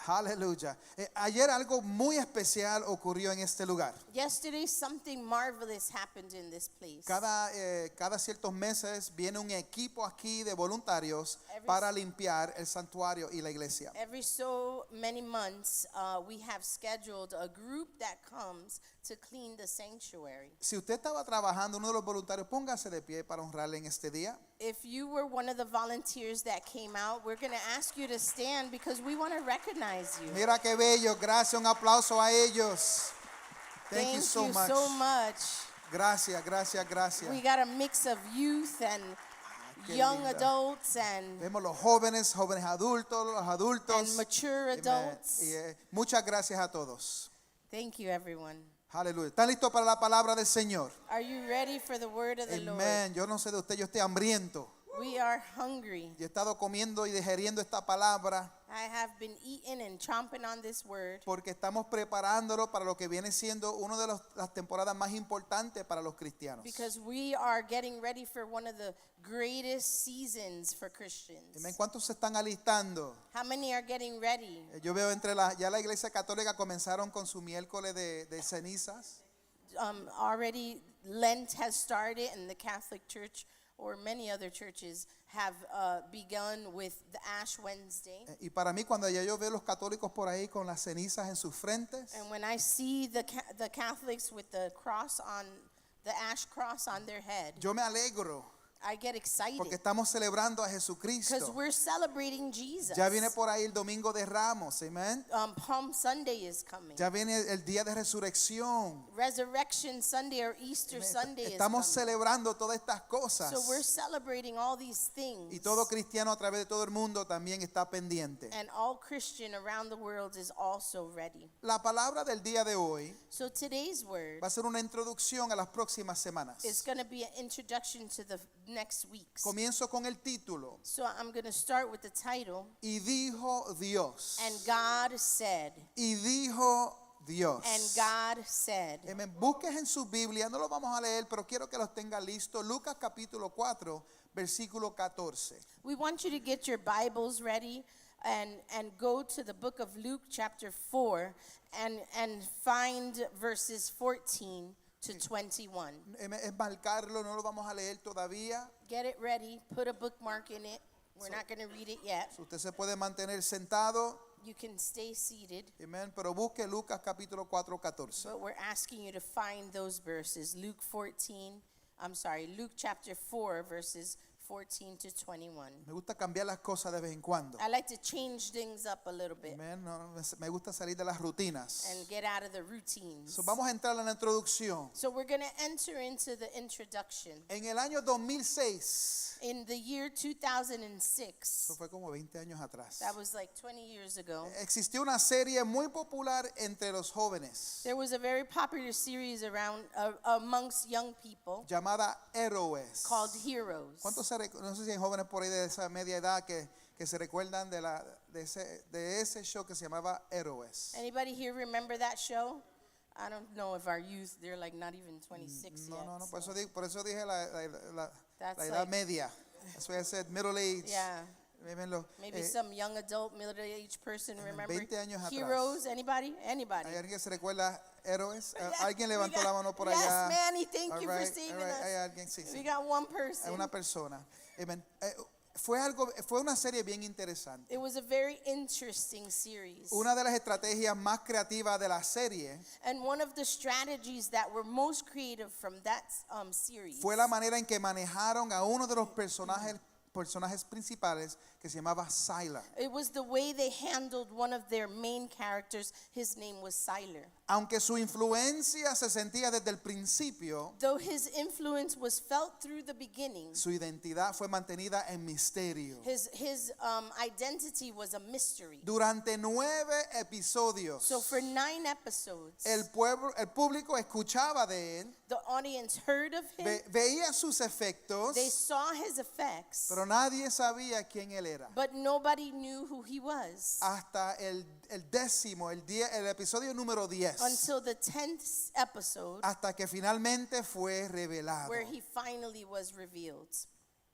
Aleluya. Ayer algo muy especial ocurrió en este lugar. Yesterday, something marvelous happened in this place. Cada ciertos meses viene un equipo aquí de voluntarios para limpiar el santuario y la iglesia. Every so many months, we have scheduled a group that comes to clean the sanctuary. Si usted estaba trabajando, uno de los voluntarios, póngase de pie para honrarle en este día. If you were one of the volunteers that came out, we're going to ask you to stand because we want to recognize you. Mira qué bello, gracias, un aplauso a ellos. Thank you so much. Gracias, gracias, gracias. We got a mix of youth and Qué young linda. adults and Vemos los jóvenes adultos, los adultos. and mature Amen. adults. Y, muchas gracias a todos. Thank you, everyone. Aleluya. ¿Están listos para la palabra del Señor? Are you ready for the word of the Lord? Amén. Yo no sé de usted, yo estoy hambriento. We are hungry. Yo he estado comiendo y digeriendo esta palabra I have been eating and chomping on this word porque estamos preparándolo para lo que viene siendo una de las temporadas más importantes para los cristianos. because we are getting ready for one of the greatest seasons for Christians. Amén. ¿Cuántos se están alistando? How many are getting ready? Yo veo ya la iglesia católica comenzaron con su miércoles de cenizas. Already Lent has started, and the Catholic Church or many other churches have begun with the Ash Wednesday. Y para mí cuando yo veo los católicos por ahí con las cenizas en sus frentes, And when I see the Catholics with the ash cross on their head, yo me alegro I get excited porque estamos celebrando a because Jesucristo. we're celebrating Jesus. Ya viene por ahí el Domingo de Ramos, amén. Palm Sunday is coming. Ya viene el día de resurrección. Resurrection Sunday or Easter Sunday is Estamos coming. celebrando todas estas cosas. So we're celebrating all these things. Y todo cristiano a través de todo el mundo también está pendiente. And all Christian around the world is also ready. La palabra del día de hoy So today's word va a ser una introducción a las próximas semanas. is going to be an introduction to the next weeks. Comienzo con el título. So I'm going to start with the title, Y dijo Dios. And God Said. Y dijo Dios. And God said. Amén. Busques en su Biblia, no lo vamos a leer, pero quiero que los tenga listos. Lucas capítulo 4, versículo 14. We want you to get your Bibles ready and go to the book of Luke chapter 4 and find verses 14 to 21. Es marcarlo, no lo vamos a leer todavía. Get it ready, put a bookmark in it. We're not going to read it yet. Usted se puede mantener sentado. You can stay seated, Amén. Pero busque Lucas capítulo 4, 14. but we're asking you to find those verses. Luke chapter 4 verses 14 to 21. Me gusta cambiar las cosas de vez en cuando. I like to change things up a little bit Amén. No, me gusta salir de las rutinas. and get out of the routines. So, vamos a entrar en la introducción. So we're going to enter into the introduction. En el año 2006, In the year 2006, eso fue como 20 años atrás, that was like 20 years ago, existió una serie muy popular entre los jóvenes there was a very popular series amongst young people llamada Héroes. called Heroes. ¿Cuántos no sé si hay jóvenes por ahí de esa media edad que se recuerdan de ese show que se llamaba Héroes? Anybody here remember that show? I don't know if our youth, they're like not even 26 yet. No, por so eso dije la that's edad like, media. That's why I said middle age. yeah, Maybe maybe some young adult, middle-aged person remember 20 años atrás. Heroes. Anybody? ¿Hay alguien que se recuerda Héroes? Yeah, ¿Alguien we levantó got- la mano por yes, allá? Manny, thank All you for right, saving all right. us. Hay alguien, sí. We got one Hay person. una persona. Amen. Fue una serie bien interesante. It was a very interesting series. Una de las estrategias más creativas de la serie And one of the strategies that were most creative from that series fue la manera en que manejaron a uno de los personajes principales que se llamaba Siler. it was the way they handled one of their main characters. His name was Siler. Aunque su influencia se sentía desde el principio, Though his influence was felt through the beginning, su identidad fue mantenida en misterio. his identity was a mystery. Durante 9 episodios, So for 9 episodes, el público escuchaba de él, the audience heard of him. veía sus efectos, They saw his effects, pero nadie sabía quién él era. but nobody knew who he was Hasta el episodio número 10. until the 10th episode, Hasta que finalmente fue revelado. where he finally was revealed.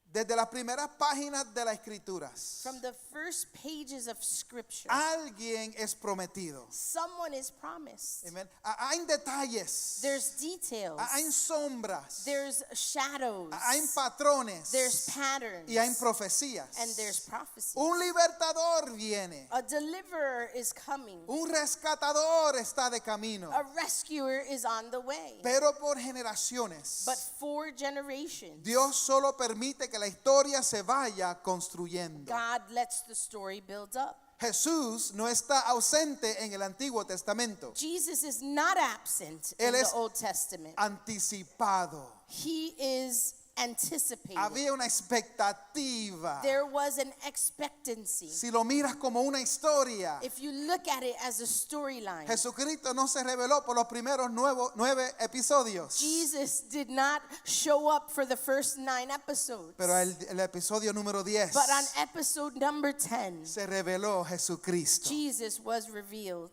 Desde las primeras páginas de las escrituras, from the first pages of Scripture, alguien es prometido. someone is promised. Amen. Hay detalles, There's details, hay sombras, there's shadows, hay patrones there's patterns, y hay profecías. and there's prophecy. Un libertador viene, A deliverer is coming. un rescatador está de camino, A rescuer is on the way. pero por generaciones. But 4 generations, Dios solo permite que la historia se vaya construyendo. God lets the story build up. Jesús no está ausente en el Antiguo Testamento, Jesus is not absent Él in the es Old Testament. anticipado. He is anticipated. Había una expectativa. There was an expectancy. Si lo miras como una historia, If you look at it as a storyline, Jesucristo no se reveló por los primeros 9 episodios, Jesus did not show up for the first 9 episodes. pero el episodio número 10 But on episode number 10, se reveló Jesucristo. Jesus was revealed.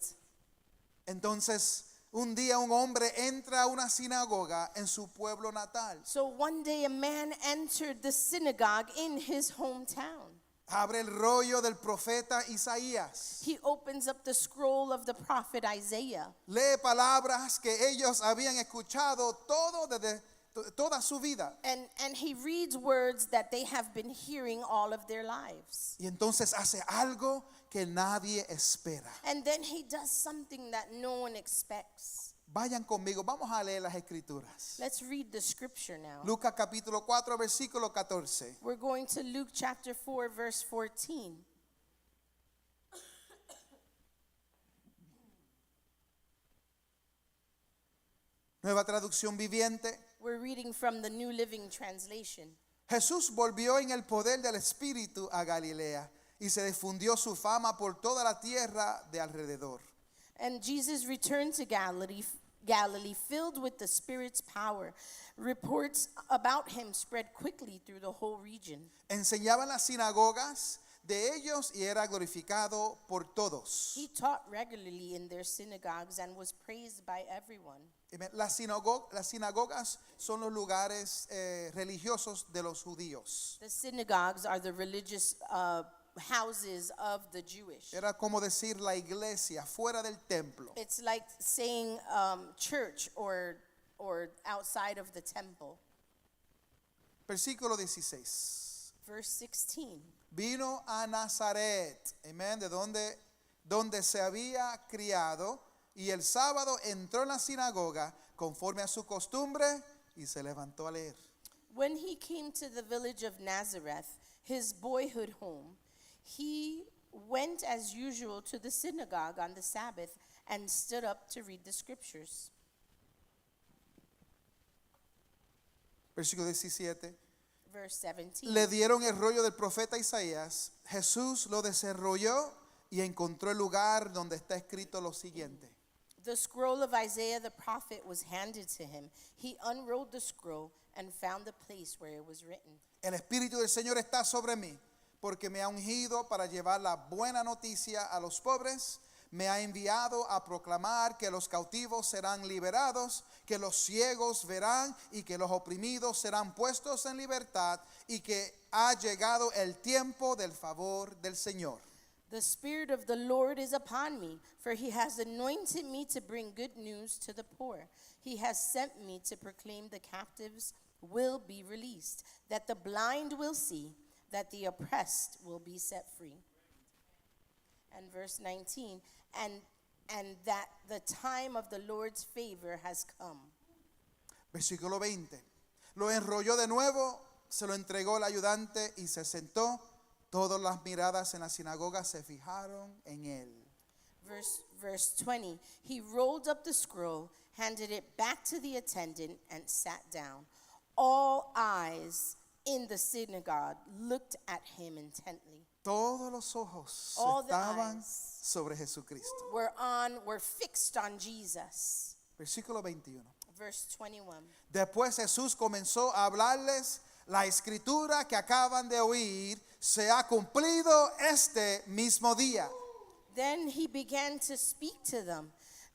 Entonces, un día un hombre entra a una sinagoga en su pueblo natal. So one day a man entered the synagogue in his hometown. Abre el rollo del profeta Isaías. He opens up the scroll of the prophet Isaiah. Lee palabras que ellos habían escuchado desde toda su vida. And he reads words that they have been hearing all of their lives. Y entonces hace algo que nadie espera. And then he does something that no one expects. Vayan conmigo, vamos a leer las escrituras. Let's read the scripture now. Lucas capítulo 4, versículo 14. We're going to Luke chapter 4, verse 14. Nueva traducción viviente. We're reading from the New Living Translation. Jesús volvió en el poder del Espíritu a Galilea y se difundió su fama por toda la tierra de alrededor. And Jesus returned to Galilee, filled with the Spirit's power. Reports about him spread quickly through the whole region. Enseñaba en las sinagogas de ellos y era glorificado por todos. He taught regularly in their synagogues and was praised by everyone. Amen. Las sinagogas son los lugares religiosos de los judíos. The synagogues are the religious houses of the Jewish. Era como decir la iglesia fuera del templo. It's like saying church or outside of the temple. Versículo 16. Verse 16. Vino a Nazaret, amén, de donde se había criado, y el sábado entró en la sinagoga conforme a su costumbre y se levantó a leer. When he came to the village of Nazareth, his boyhood home, he went as usual to the synagogue on the Sabbath and stood up to read the scriptures. Versículo 17. Verse 17. Le dieron el rollo del profeta Isaías. Jesús lo desarrolló y encontró el lugar donde está escrito lo siguiente. The scroll of Isaiah the prophet was handed to him. He unrolled the scroll and found the place where it was written. El Espíritu del Señor está sobre mí, porque me ha ungido para llevar la buena noticia a los pobres. Me ha enviado a proclamar que los cautivos serán liberados, que los ciegos verán y que los oprimidos serán puestos en libertad, y que ha llegado el tiempo del favor del Señor. The Spirit of the Lord is upon me, for he has anointed me to bring good news to the poor. He has sent me to proclaim the captives will be released, that the blind will see, that the oppressed will be set free. And verse 19, and that the time of the Lord's favor has come. Versículo 20. Lo enrolló de nuevo, se lo entregó el ayudante y se sentó. Todas las miradas en la sinagoga se fijaron en él. Verse 20, he rolled up the scroll, handed it back to the attendant, and sat down. All eyes in the synagogue looked at him intently. Todos los ojos All the estaban eyes sobre Jesucristo. were fixed on Jesus. Versículo 21. Verse 21. Después Jesús comenzó a hablarles. La escritura que acaban de oír se ha cumplido este mismo día. Then he began to speak to them.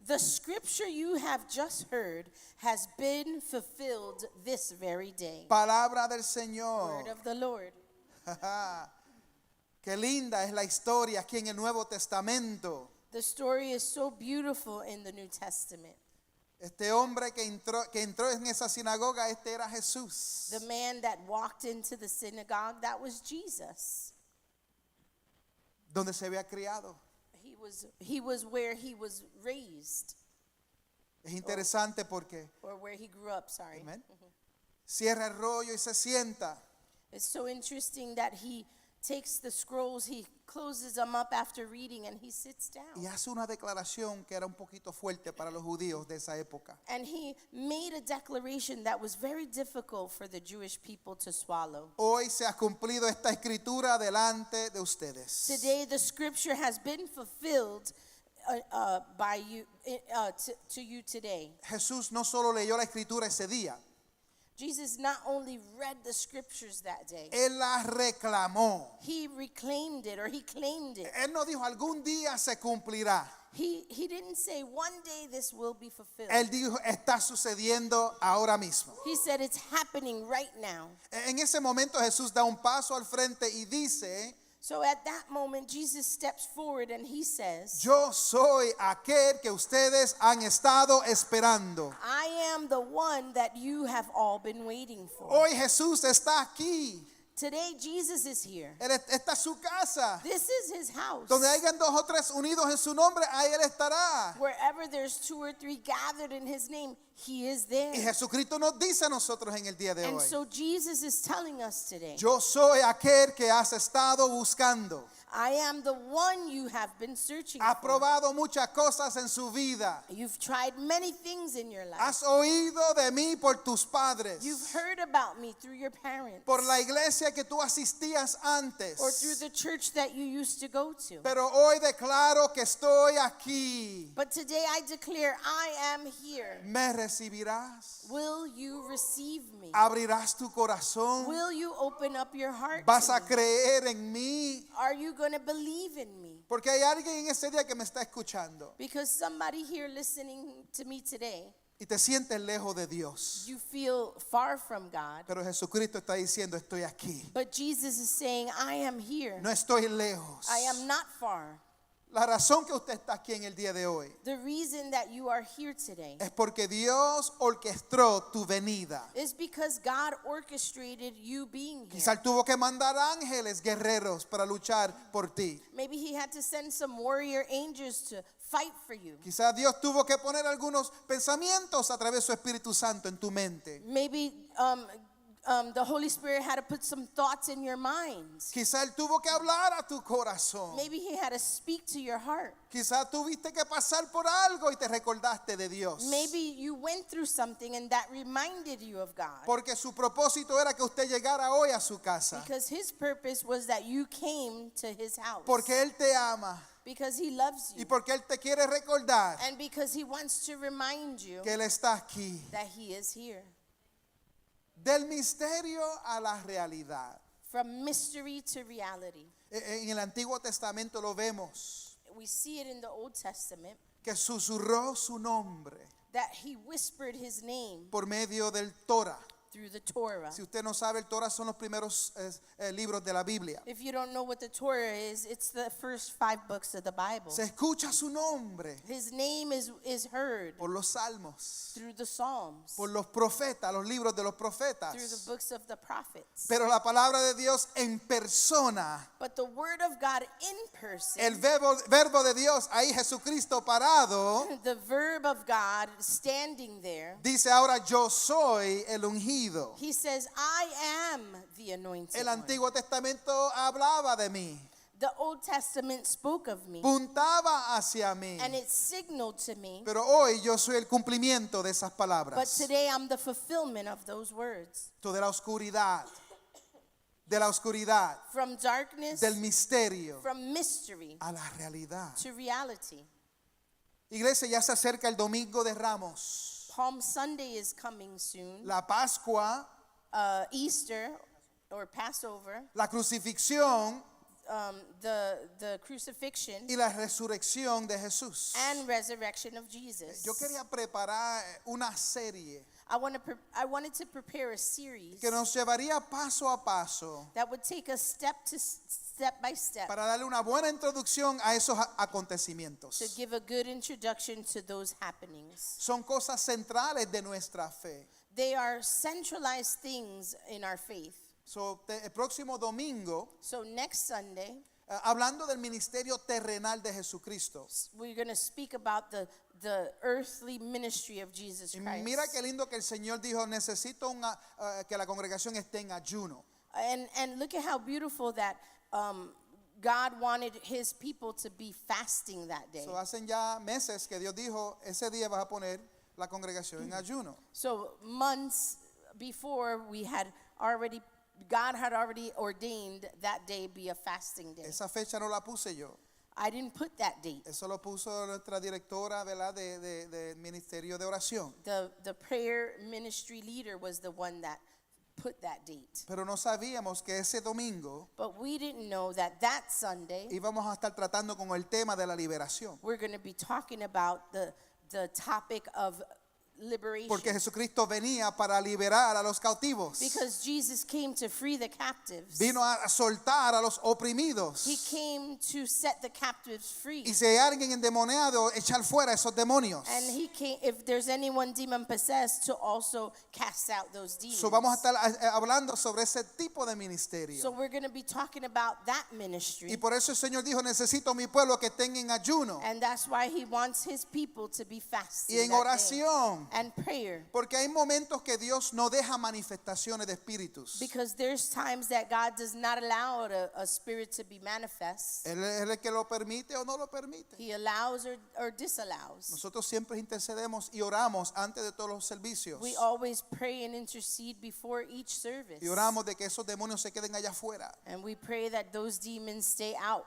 The scripture you have just heard has been fulfilled this very day. Palabra del Word Señor. of the Lord. Qué linda es la historia aquí en el Nuevo Testamento. The story is so beautiful in the New Testament. Este hombre que entró en esa sinagoga, este era Jesús. The man that walked into the synagogue, that was Jesus. Donde se había criado. He was where he was raised, Es interesante porque, or where he grew up, sorry. amén, cierra el rollo y se sienta. It's so interesting that he takes the scrolls, he closes them up after reading, and he sits down. Y hace una declaración que era un poquito fuerte para los judíos de esa época. And he made a declaration that was very difficult for the Jewish people to swallow. Hoy se ha cumplido esta escritura delante de ustedes. Today, the scripture has been fulfilled by you, to you today. Jesús no solo leyó la escritura ese día, Jesus not only read the scriptures that day, él la reclamó. he reclaimed it, or he claimed it. Él no dijo algún día se cumplirá. He didn't say one day this will be fulfilled. Él dijo está sucediendo ahora mismo. He said it's happening right now. En ese momento Jesús da un paso al frente y dice, So at that moment, Jesus steps forward and he says, yo soy aquel que ustedes han estado esperando. I am the one that you have all been waiting for. Hoy Jesús está aquí. Today, Jesus is here. Esta es su casa. This is his house. Donde hayan 2 o 3 unidos en su nombre, ahí Él estará. Wherever there's 2 or 3 gathered in his name, he is there. Y Jesucristo nos dice a nosotros en el día de And hoy, so Jesus is telling us today, yo soy aquel que has estado buscando. I am the one you have been searching Ha for. probado muchas cosas en su vida. You've tried many things in your life. Has oído de mí por tus padres, You've heard about me through your parents, por la iglesia que tú asistías antes. or through the church that you used to go to. Pero hoy declaro que estoy aquí. But today I declare I am here. ¿Me recibirás? Will you receive me? ¿Abrirás tu corazón? Will you open up your heart ¿Vas to a me? creer en mí? Are you going to believe in me? Porque hay alguien en ese día que me está escuchando Because somebody here listening to me today, y te sientes lejos de Dios. you feel far from God. Pero Jesucristo está diciendo, estoy aquí. But Jesus is saying, I am here. No estoy lejos. I am not far. La razón que usted está aquí en el día de hoy The reason that you are here today es porque Dios orquestó tu venida. is because God orchestrated you being here. Quizá Él tuvo que mandar ángeles guerreros para luchar por ti. Maybe he had to send some warrior angels to fight for you. Quizá Dios tuvo que poner algunos pensamientos a través de su Espíritu Santo en tu mente. Maybe the Holy Spirit had to put some thoughts in your minds. Quizá Él tuvo que hablar a tu corazón. Maybe he had to speak to your heart. Quizá tuviste que pasar por algo y te recordaste de Dios. Maybe you went through something and that reminded you of God. Porque su propósito era que usted llegara hoy a su casa. Because his purpose was that you came to his house. Porque Él te ama Because he loves y you. porque Él te quiere recordar And because he wants to remind you que Él está aquí. that he is here. Del misterio a la realidad. From mystery to reality. En el Antiguo Testamento lo vemos, We see it in the Old Testament que susurró su nombre that he whispered his name por medio del Torah. through the Torah. Si usted no sabe, el Torah son los primeros libros de la Biblia. If you don't know what the Torah is, it's the first 5 books of the Bible. Se escucha su nombre His name is heard por los salmos, through the Psalms, por los profetas, los libros de los through the profetas. books of the prophets. Pero la palabra de Dios en persona, But the word of God in person, el verbo de Dios, ahí Jesucristo parado, the verb of God standing there, dice ahora yo soy el ungido. he says, I am the anointed El one. Antiguo Testamento hablaba de mí, The Old Testament spoke of me, puntaba hacia mí. and it signaled to me, Pero hoy yo soy el cumplimiento de esas but palabras. today I'm the fulfillment of those words. De la oscuridad, From darkness, del misterio from mystery a la realidad. to reality. Iglesia, ya se acerca el Domingo de Ramos. Palm Sunday is coming soon. La Pascua, Easter or Passover, la crucifixión the crucifixion y la resurrección de Jesús. and resurrection of Jesus. Yo quería preparar una serie I wanted to prepare a series que nos llevaría paso a paso that would take us step by step para darle una buena introducción a esos acontecimientos. to give a good introduction to those happenings. Son cosas centrales de nuestra fe. They are centralized things in our faith. So, el próximo domingo, So next Sunday, hablando del ministerio terrenal de Jesucristo. we're going to speak about the earthly ministry of Jesus Y Christ. mira qué lindo que el Señor dijo, necesito que la congregación esté en ayuno. And look at how beautiful that God wanted his people to be fasting that day. So, hacen ya meses que Dios dijo, ese día vas a poner la congregación en ayuno. So months before God had already ordained that day be a fasting day. Esa fecha no la puse yo. I didn't put that date. Eso lo puso nuestra directora, ¿verdad? del ministerio de oración. The prayer ministry leader was the one that put that date. Pero no sabíamos que ese domingo But we didn't know that Sunday íbamos a estar tratando con el tema de la liberación. we're going to be talking about the topic of liberation. Porque Jesucristo venía para liberar a los cautivos. Because Jesus came to free the captives. Vino a soltar a los oprimidos. He came to set the captives free. Y si hay alguien endemoniado, echar fuera esos demonios. And he came, if there's anyone demon possessed, to also cast out those demons. So vamos a estar hablando sobre ese tipo de ministerio. So we're going to be talking about that ministry. Y por eso el Señor dijo, necesito mi pueblo que estén en ayuno And that's why he wants his people to be fasting y en that day. oración. And prayer. Porque hay momentos que Dios no deja manifestaciones de espíritus. Because there's times that God does not allow a spirit to be manifest. Él es el que lo permite o no lo permite. He allows or disallows. Nosotros siempre intercedemos y oramos antes de todos los servicios. We always pray and intercede before each service. Y oramos de que esos demonios se queden allá afuera. And we pray that those demons stay out.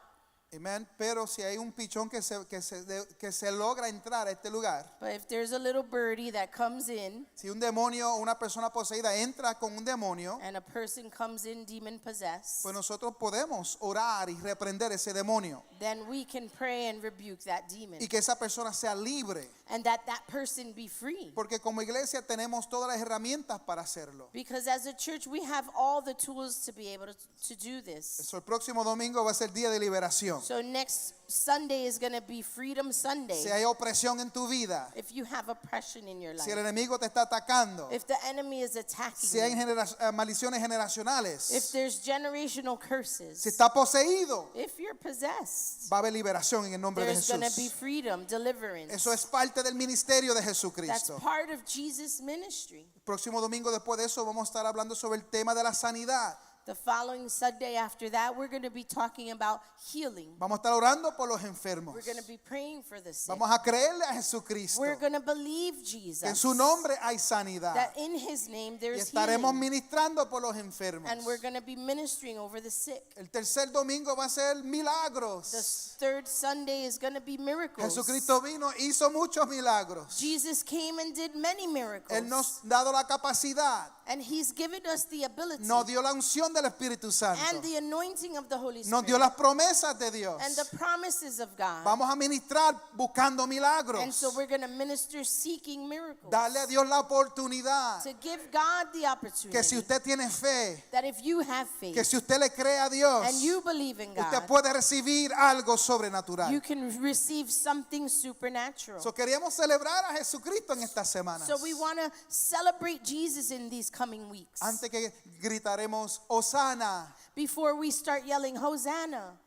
Amén. Pero si hay un pichón que se logra entrar a este lugar, But if there's a little birdie that comes in si un demonio o una persona poseída entra con un demonio, and a person comes in demon possessed, pues nosotros podemos orar y reprender ese demonio then we can pray and rebuke that demon. y que esa persona sea libre. And that person be free. Porque como iglesia tenemos todas las herramientas para hacerlo. Because as a church we have all the tools to be able to do this. Eso, el próximo domingo va a ser día de liberación. So next Sunday is going to be Freedom Sunday. Si hay opresión en tu vida, If you have oppression in your life, si el enemigo te está atacando, if the enemy is attacking si hay you, maldiciones generacionales, if there's generational curses, si está poseído, if you're possessed, va a haber liberación en el nombre de there's going to be Jesús. freedom, deliverance. Eso es parte del ministerio de That's Jesucristo. part of Jesus' ministry. El próximo domingo después de eso vamos a estar hablando sobre el tema de la sanidad. The following Sunday after that, we're going to be talking about healing. Vamos a estar orando por los enfermos. We're going to be praying for the sick. Vamos a creerle a Jesucristo We're going to believe que en Jesus. su nombre hay sanidad. That in his name Y there's estaremos healing. ministrando por los enfermos. And we're going to be ministering over the sick. El tercer domingo va a ser The milagros. third Sunday is going to be miracles. Jesucristo vino, hizo muchos milagros. Jesus came and did many miracles. Él nos ha dado la capacidad, And he's given us the ability nos dio la unción del Espíritu Santo, and the anointing of the Holy nos Spirit dio las promesas de Dios. and the promises of God. Vamos a ministrar buscando milagros. And so we're going to minister seeking miracles. Darle a Dios la oportunidad To give God the opportunity que si usted tiene fe, that if you have faith que si usted le cree a Dios, and you believe in usted God, puede recibir algo you sobrenatural. can receive something supernatural. So queríamos celebrar a Jesucristo en estas semanas. So we want to celebrate Jesus in these coming weeks. Antes que gritaremos Hosana Before we start yelling Hosanna,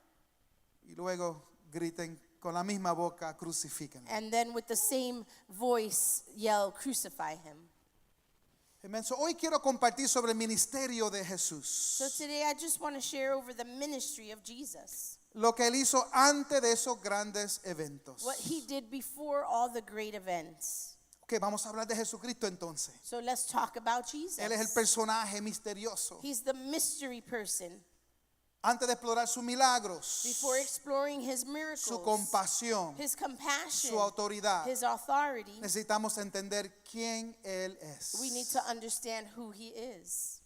y luego griten con la misma boca crucifíquenlo. and then with the same voice yell crucify him. Amen. So hoy quiero compartir sobre el ministerio de Jesús. So today I just want to share over the ministry of Jesus. Lo que él hizo antes de esos grandes eventos. What he did before all the great events. Ok, vamos a hablar de Jesucristo entonces. So let's talk about Jesus. Él es el personaje misterioso. He's the mystery person. Antes de explorar sus milagros, Before exploring his miracles, su compasión, his compassion, su autoridad, his authority, necesitamos entender quién Él es. we need to understand who he is.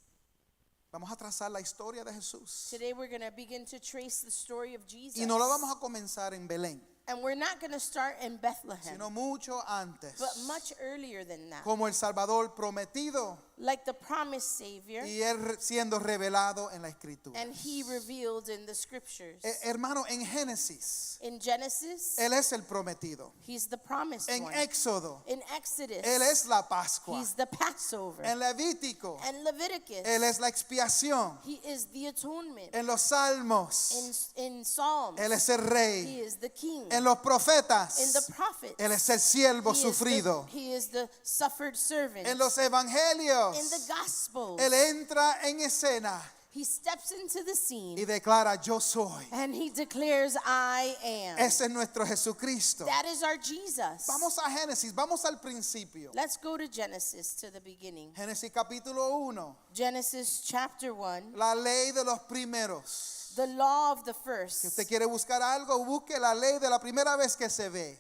Vamos a trazar la historia de Jesús. Today we're going to begin to trace the story of Jesus. Y no lo vamos a comenzar en Belén, And we're not going to start in Bethlehem, sino mucho antes. but much earlier than that. Como el Salvador prometido Like the promised Savior, y él siendo revelado en la Escritura. and he revealed in the scriptures. Hermano, en Génesis, In Genesis, Él es el prometido. he's the promised En one. Éxodo, In Exodus, Él es la Pascua. he's the Passover. En Levítico, And Leviticus, Él es la expiación. he is the atonement. En los Salmos, In Psalms, Él es el Rey. he is the king. En los profetas, In the prophets, Él es el siervo he sufrido. he is the suffered servant. En los evangelios, In the Gospels, Él entra en escena he steps into the scene y declara, yo soy. and he declares, I am. Ese es nuestro Jesucristo. That is our Jesus. Vamos a Génesis, vamos al principio. Let's go to Genesis, to the beginning. Génesis capítulo 1, Genesis chapter 1, la ley de los primeros. the law of the Si first. usted quiere buscar algo, busque la ley de la primera vez que se ve.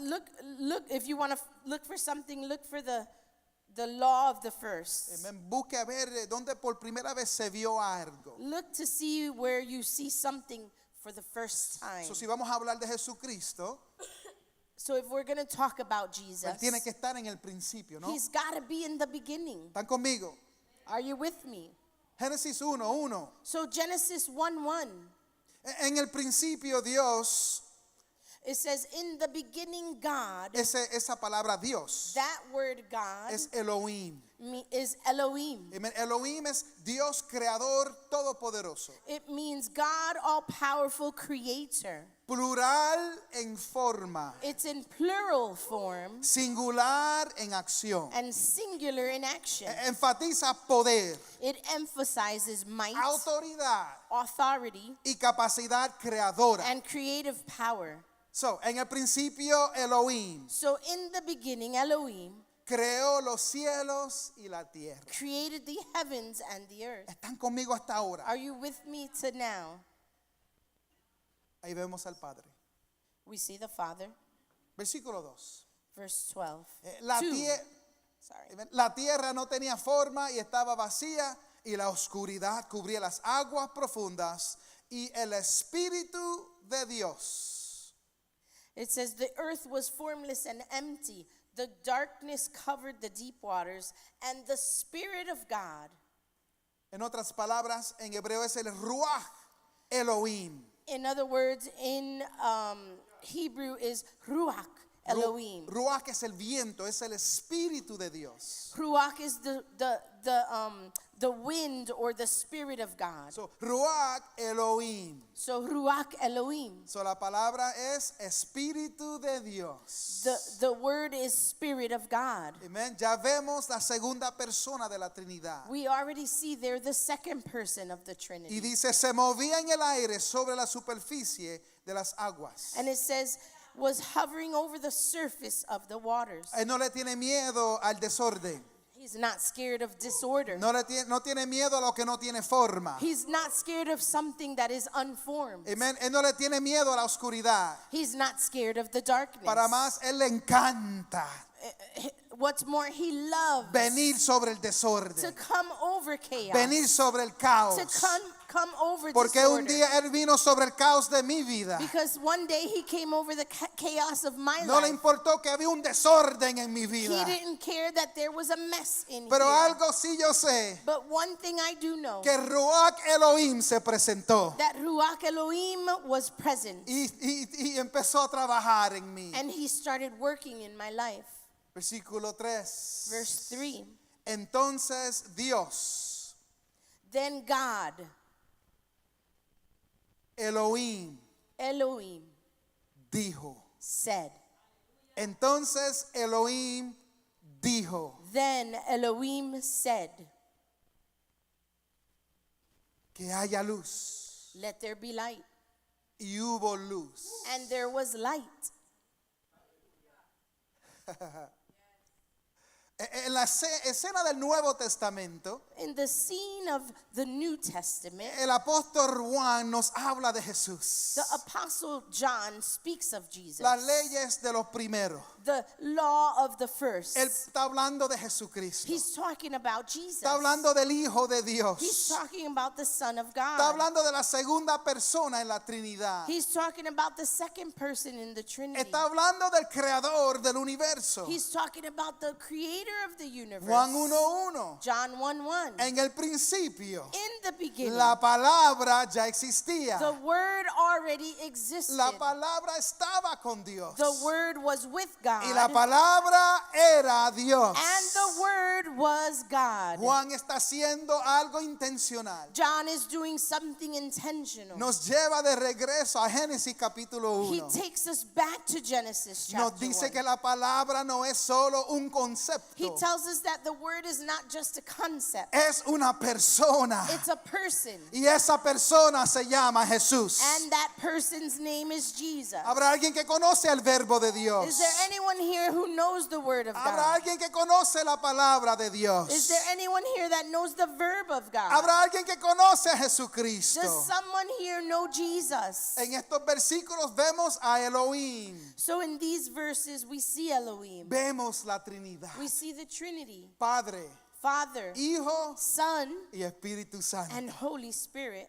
Look, if you want to look for something, look for the law of the first. Amén. Busque a ver dónde por primera vez se vio algo. Look to see where you see something for the first time. So, si vamos a hablar de Jesucristo, So if we're going to talk about Él Jesus, tiene que estar en el principio, ¿no? he's got to be in the beginning. ¿Están conmigo? Are you with me? Génesis 1:1. So Genesis 1:1, En el principio Dios, it says, in the beginning God, esa palabra Dios that word God es Elohim. is Elohim. Amén. Elohim es Dios creador todopoderoso. It means God all-powerful creator. Plural en forma, It's in plural form singular en acción. and singular in action. Enfatiza poder, It emphasizes might, autoridad authority, y capacidad creadora. and creative power. So, en el principio Elohim So in the beginning, Elohim creó los cielos y la tierra. created the heavens and the earth. ¿Están conmigo hasta ahora? Are you with me to now? Ahí vemos al Padre. We see the Father. Versículo 2. Verse 12. La, Two. tie- Sorry. la tierra no tenía forma y estaba vacía y la oscuridad cubría las aguas profundas y el Espíritu de Dios. It says, the earth was formless and empty. The darkness covered the deep waters, and the Spirit of God. En otras palabras, en hebreo es el Ruach Elohim. In other words, in Hebrew is Ruach Elohim. Ruach es el viento, es el Espíritu de Dios. Ruach is the wind or the Spirit of God. So, Ruach Elohim. So Ruach Elohim. So, la palabra es Espíritu de Dios. The word is Spirit of God. Amén. Ya vemos la segunda persona de la Trinidad. We already see there the second person of the Trinity. Y dice, se movía en el aire sobre la superficie de las aguas. And it says, was hovering over the surface of the waters. Él no le tiene miedo al desorden. He's not scared of disorder. No tiene miedo a lo que no tiene forma. He's not scared of something that is unformed. Amén. Él no le tiene miedo a la oscuridad. He's not scared of the darkness. Para más, él le encanta What's more, he loves venir sobre el to desorden, come over chaos. venir sobre el caos. To come over Porque disorder. un día él vino sobre el caos de mi vida. Because one day he came over the chaos of my No le life. importó que había un desorden en mi He vida. didn't care that there was a mess in Pero here. algo sí yo sé, But one thing I do know, que Ruach Elohim se presentó that Ruach Elohim was present. y empezó a trabajar en mí. And he started working in my life. Versículo 3. Verse 3. Entonces Dios, Then God, Elohim, Elohim, dijo. said. Entonces Elohim dijo Then Elohim said, que haya luz. let there be light. Y hubo luz. And there was light. En la escena del Nuevo Testamento, In the scene of the New Testament, el apóstol Juan nos habla de Jesús. the Apostle John speaks of Jesus. Las leyes de los primeros. The law of the first. Él está hablando de Jesucristo. He's talking about Jesus. Está hablando del Hijo de He's Dios. talking about the Son of Está God. hablando de la segunda persona en la Trinidad. He's talking about the second person in the Trinity. Está hablando del creador del universo. He's talking about the creator of the universe. Juan 1:1. John 1:1. En el principio, In the beginning, la palabra ya existía. the Word already existed. La palabra estaba con Dios. The Word was with God. Y la palabra era Dios. And the Word was God. Juan está haciendo algo intencional. John is doing something intentional. Nos lleva de regreso a Génesis capítulo He 1. takes us back to Genesis Nos chapter dice 1. que la palabra no es solo un He concepto, tells us that the Word is not just a concept. es una persona. It's a person. Y esa persona se llama Jesús. And that person's name is Jesus. Habrá alguien que conoce el verbo de Dios. Is there anyone here who knows the Word of Habrá God? alguien que conoce la palabra de Dios. Is there anyone here that knows the verb of God? Habrá alguien que conoce a Jesucristo. Does someone here know Jesus? En estos versículos vemos a Elohim. So in these verses we see Elohim. Vemos la Trinidad. We see the Trinity. Padre, Father, Hijo Son, y Espíritu Santo. and Holy Spirit.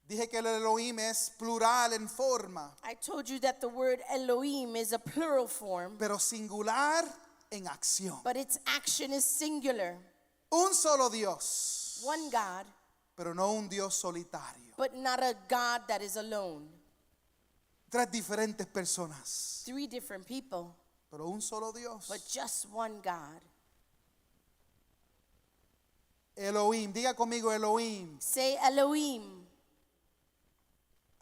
Dije que el Elohim es plural en forma, I told you that the word Elohim is a plural form, pero singular en acción. but its action is singular. Un solo Dios, One God, pero no un Dios solitario. but not a God that is alone. Tres diferentes personas, Three different people, pero un solo Dios. but just one God. Elohim, diga conmigo Elohim. Say Elohim.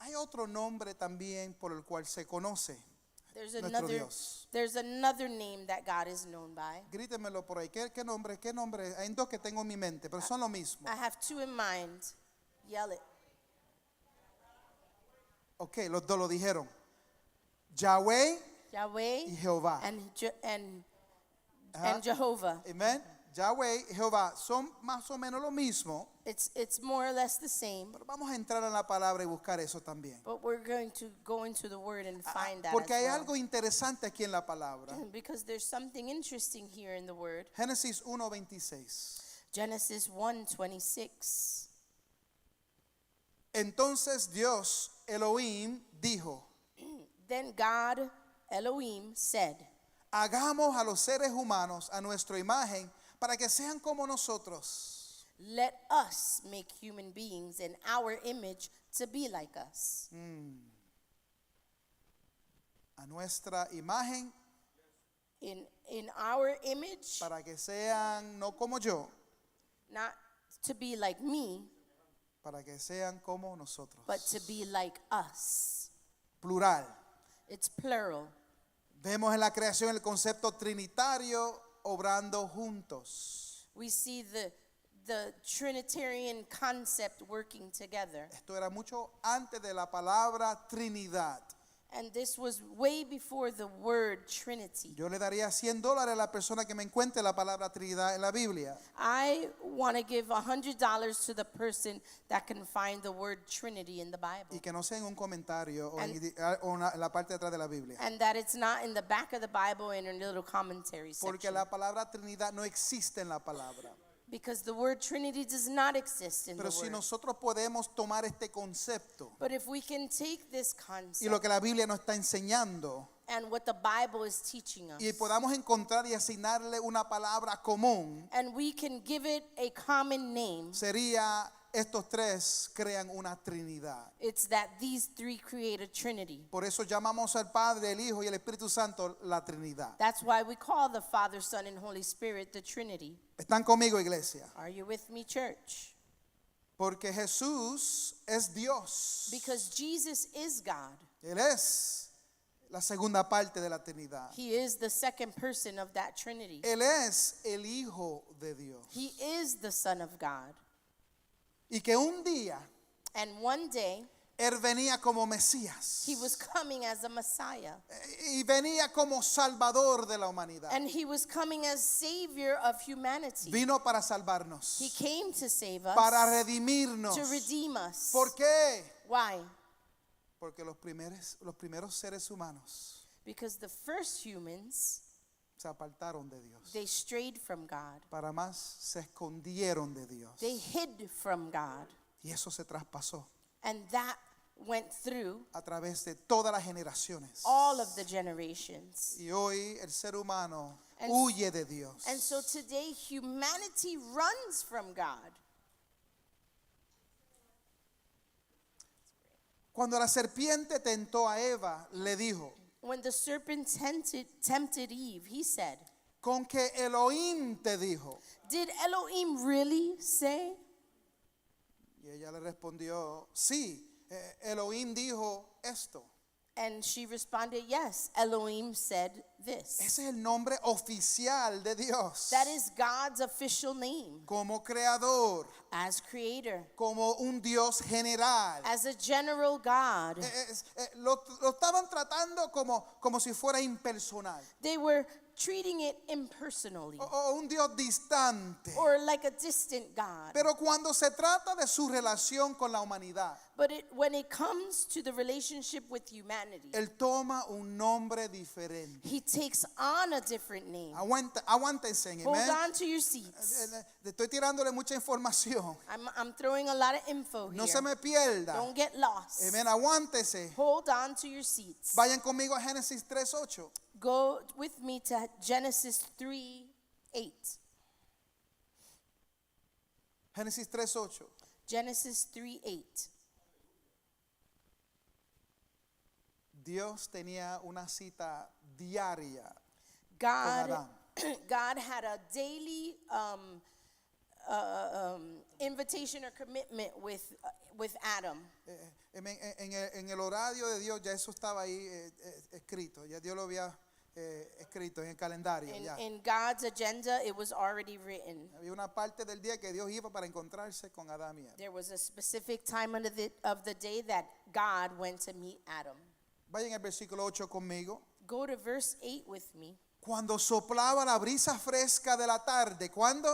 Hay otro nombre también por el cual se conoce There's nuestro another, Dios. there's another name that God is known by. Grítemelo por ahí. ¿Qué nombre? ¿Qué nombre? Hay dos que tengo en mi mente, pero son lo mismo. I have two in mind. Yell it. Ok, los dos lo dijeron. Yahweh Yahweh y Jehová. and Jehovah. Amén. Yahweh y Jehová son más o menos lo mismo, It's more or less the same, pero vamos a entrar en la palabra y buscar eso también. but we're going to go into the word and find that Porque hay as well. algo interesante aquí en la palabra. Because there's something interesting here in the word. Génesis 1:26. Genesis 1:26. Entonces Dios, Elohim, dijo: Then God, Elohim, said, hagamos a los seres humanos a nuestra imagen para que sean como nosotros. let us make human beings in our image to be like us. A nuestra imagen In our image, para que sean no como yo, not to be like me, para que sean como nosotros. but to be like us. Plural. It's plural. Vemos en la creación el concepto trinitario obrando juntos. We see the Trinitarian concept working together. Esto era mucho antes de la palabra Trinidad. And this was way before the word Trinity. Yo le daría $100 a la persona que me encuentre la palabra Trinidad en la Biblia. I want to give $100 to the person that can find the word Trinity in the Bible. Y que no sea en un comentario o And- en la parte de atrás de la Biblia. And that it's not in the back of the Bible in a little commentary Porque section. la palabra Trinidad no existe en la palabra. Because the word Trinity does not exist in Pero the si word. nosotros podemos tomar este concepto But if we can take this y lo concept que la Biblia nos está enseñando and what the Bible is teaching us, y podamos encontrar y asignarle una palabra común, and we can give it a common name, sería estos tres crean una Trinidad. it's that these three create a Trinity. Por eso llamamos al Padre, el Hijo y el Espíritu Santo la Trinidad. That's why we call the Father, Son, and Holy Spirit the Trinity. ¿Están conmigo, iglesia? Are you with me, church? Porque Jesús es Dios. Because Jesus is God. Él es la segunda parte de la Trinidad. He is the second person of that Trinity. Él es el Hijo de Dios. He is the Son of God. Y que un día And one day, Él venía como Mesías. He was coming as a Messiah. Y venía como Salvador de la humanidad. And he was coming as Savior of humanity. Vino para salvarnos, He came to save us, para redimirnos. to redeem us. ¿Por qué? Why? Porque los primeros seres humanos Because the first humans, se apartaron de Dios. they strayed from God. Para más, se escondieron de Dios. They hid from God. Y eso se traspasó And that went through a través de todas las generaciones. all of the generations. Y hoy el ser humano And- huye de Dios. And so today humanity runs from God. Cuando la serpiente tentó a Eva, le dijo, When the serpent tempted Eve, he said, con que Elohim te dijo. did Elohim really say? Y ella le respondió, sí, Elohim dijo esto. And she responded, yes, Elohim said this. Ese es el nombre oficial de Dios. That is God's official name Como creador, as creator, como un Dios general. as a general God. Lo estaban tratando como si fuera impersonal. They were treating it impersonally O un Dios distante. or like a distant God. Pero cuando se trata de su relación con la humanidad, But when it comes to the relationship with humanity, Él toma un nombre diferente. he takes on a different name. Aguántense, Hold amén. on to your seats. Estoy tirándole mucha información. I'm throwing a lot of info No here. se me pierda. Don't get lost. Amén, aguántese. Hold on to your seats. Vayan conmigo a Génesis 3:8. Go with me to Genesis 3:8. Génesis 3:8. Genesis 3:8. Dios tenía una cita diaria God, Adán. God had a daily invitation or commitment with Adam. En el horario de Dios ya eso estaba ahí escrito. Ya Dios lo había escrito en el calendario. Ya. In God's agenda, it was already written. Había una parte del día que Dios iba para encontrarse con Adán y Eva. There was a specific time of the day that God went to meet Adam. Vayan al versículo 8 conmigo. Go to verse 8 with me. Cuando soplaba la brisa fresca de la tarde. ¿Cuándo?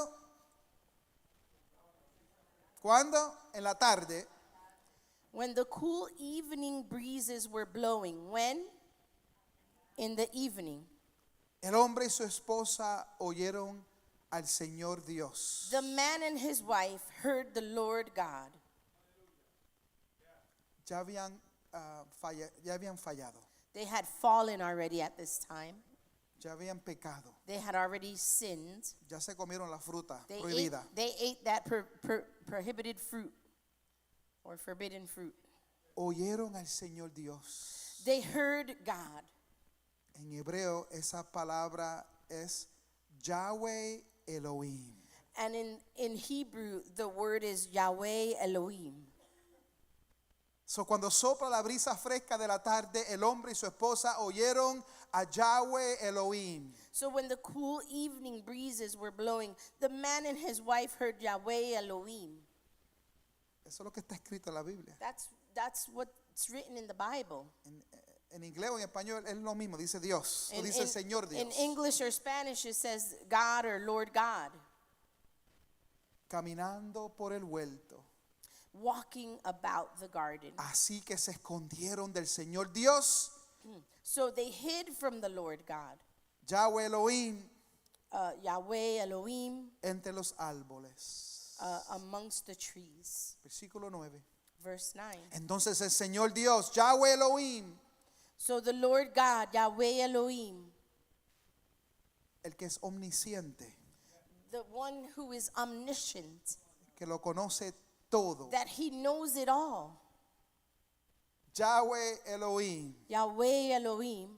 ¿Cuándo? En la tarde. When the cool evening breezes were blowing. When? In the evening. El hombre y su esposa oyeron al Señor Dios. The man and his wife heard the Lord God. Ya habían fallado. They had fallen already at this time. Ya habían pecado. They had already sinned. Ya se comieron la fruta They prohibida. ate that prohibited fruit or forbidden fruit. Oyeron al Señor Dios. They heard God. En hebreo esa palabra es Yahweh Elohim. And in Hebrew, the word is Yahweh Elohim. So cuando sopla la brisa fresca de la tarde, el hombre y su esposa oyeron a Yahweh Elohim. So when the cool evening breezes were blowing, the man and his wife heard Yahweh Elohim. Eso es lo que está escrito en la Biblia. That's what's written in the Bible. En inglés o en español es lo mismo, dice Dios, o dice el Señor Dios. In English or Spanish, it says God or Lord God. Caminando por el huerto. Walking about the garden. Así que se escondieron del Señor Dios, So they hid from the Lord God, Yahweh Elohim, Yahweh Elohim, entre los árboles. amongst the trees. Versículo 9. Verse 9. Entonces el Señor Dios, Yahweh Elohim, So the Lord God, Yahweh Elohim, el que es omnisciente, the one who is omniscient, que lo conoce todo, that he knows it all, Yahweh Elohim, Yahweh Elohim,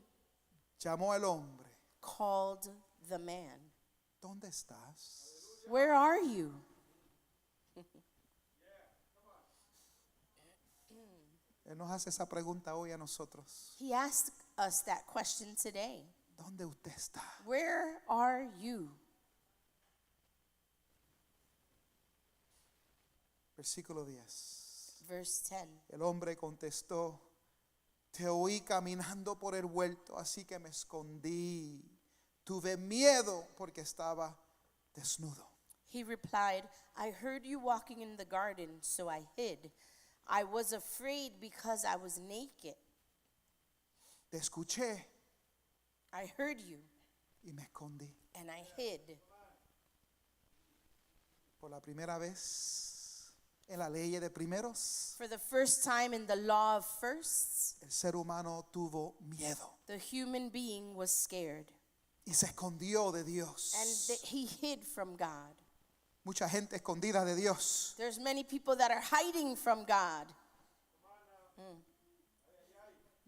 llamó al hombre. called the man. ¿Dónde estás? Where are you? Él nos hace esa pregunta hoy a nosotros. He asked us that question today. ¿Dónde usted está? Where are you? Versículo 10. Verse 10. El hombre contestó, te oí caminando por el huerto, así que me escondí. Tuve miedo porque estaba desnudo. He replied, I heard you walking in the garden, so I hid. I was afraid because I was naked. Te escuché I heard you, y me escondí. and I hid. Por la primera vez en la ley de primeros, For the first time in the law of firsts, el ser humano tuvo miedo the human being was scared, y se escondió de Dios. and he hid from God. Mucha gente escondida de Dios. There's many people that are hiding from God.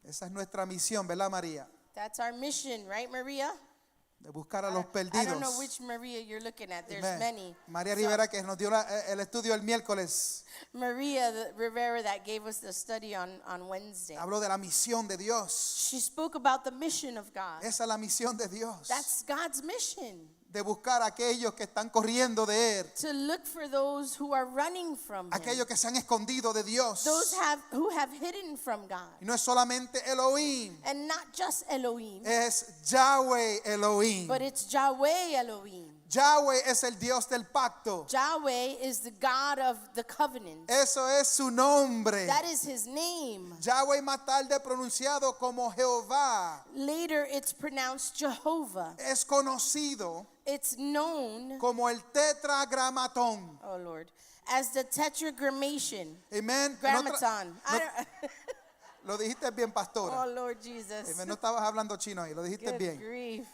Esa es nuestra misión, ¿verdad, María? That's our mission, right, Maria? De buscar a los I perdidos. don't know which Maria you're looking at. There's Amen. many. María So, Rivera, que nos dio el estudio el miércoles, Maria Rivera that gave us the study on Wednesday. habló de la misión de Dios. She spoke about the mission of God. Esa es la misión de Dios. That's God's mission, De buscar a aquellos que están corriendo de Él. to look for those who are running from Him, Aquellos que se han escondido de Dios. those who have hidden from God. Y no es solamente Elohim, And not just Elohim, es Yahweh Elohim. but it's Yahweh Elohim. Yahweh es el Dios del pacto. Yahweh is the God of the covenant. Eso es su nombre. That is His name. Yahweh más tarde pronunciado como Jehová Later it's pronounced Jehovah. es conocido It's known, como el tetragramatón. oh Lord, as the tetragrammation. Amén. Grammaton. I No- don't, lo dijiste bien, pastora. oh Lord Jesus. Amén. No estabas hablando chino ahí, lo dijiste Good bien. grief.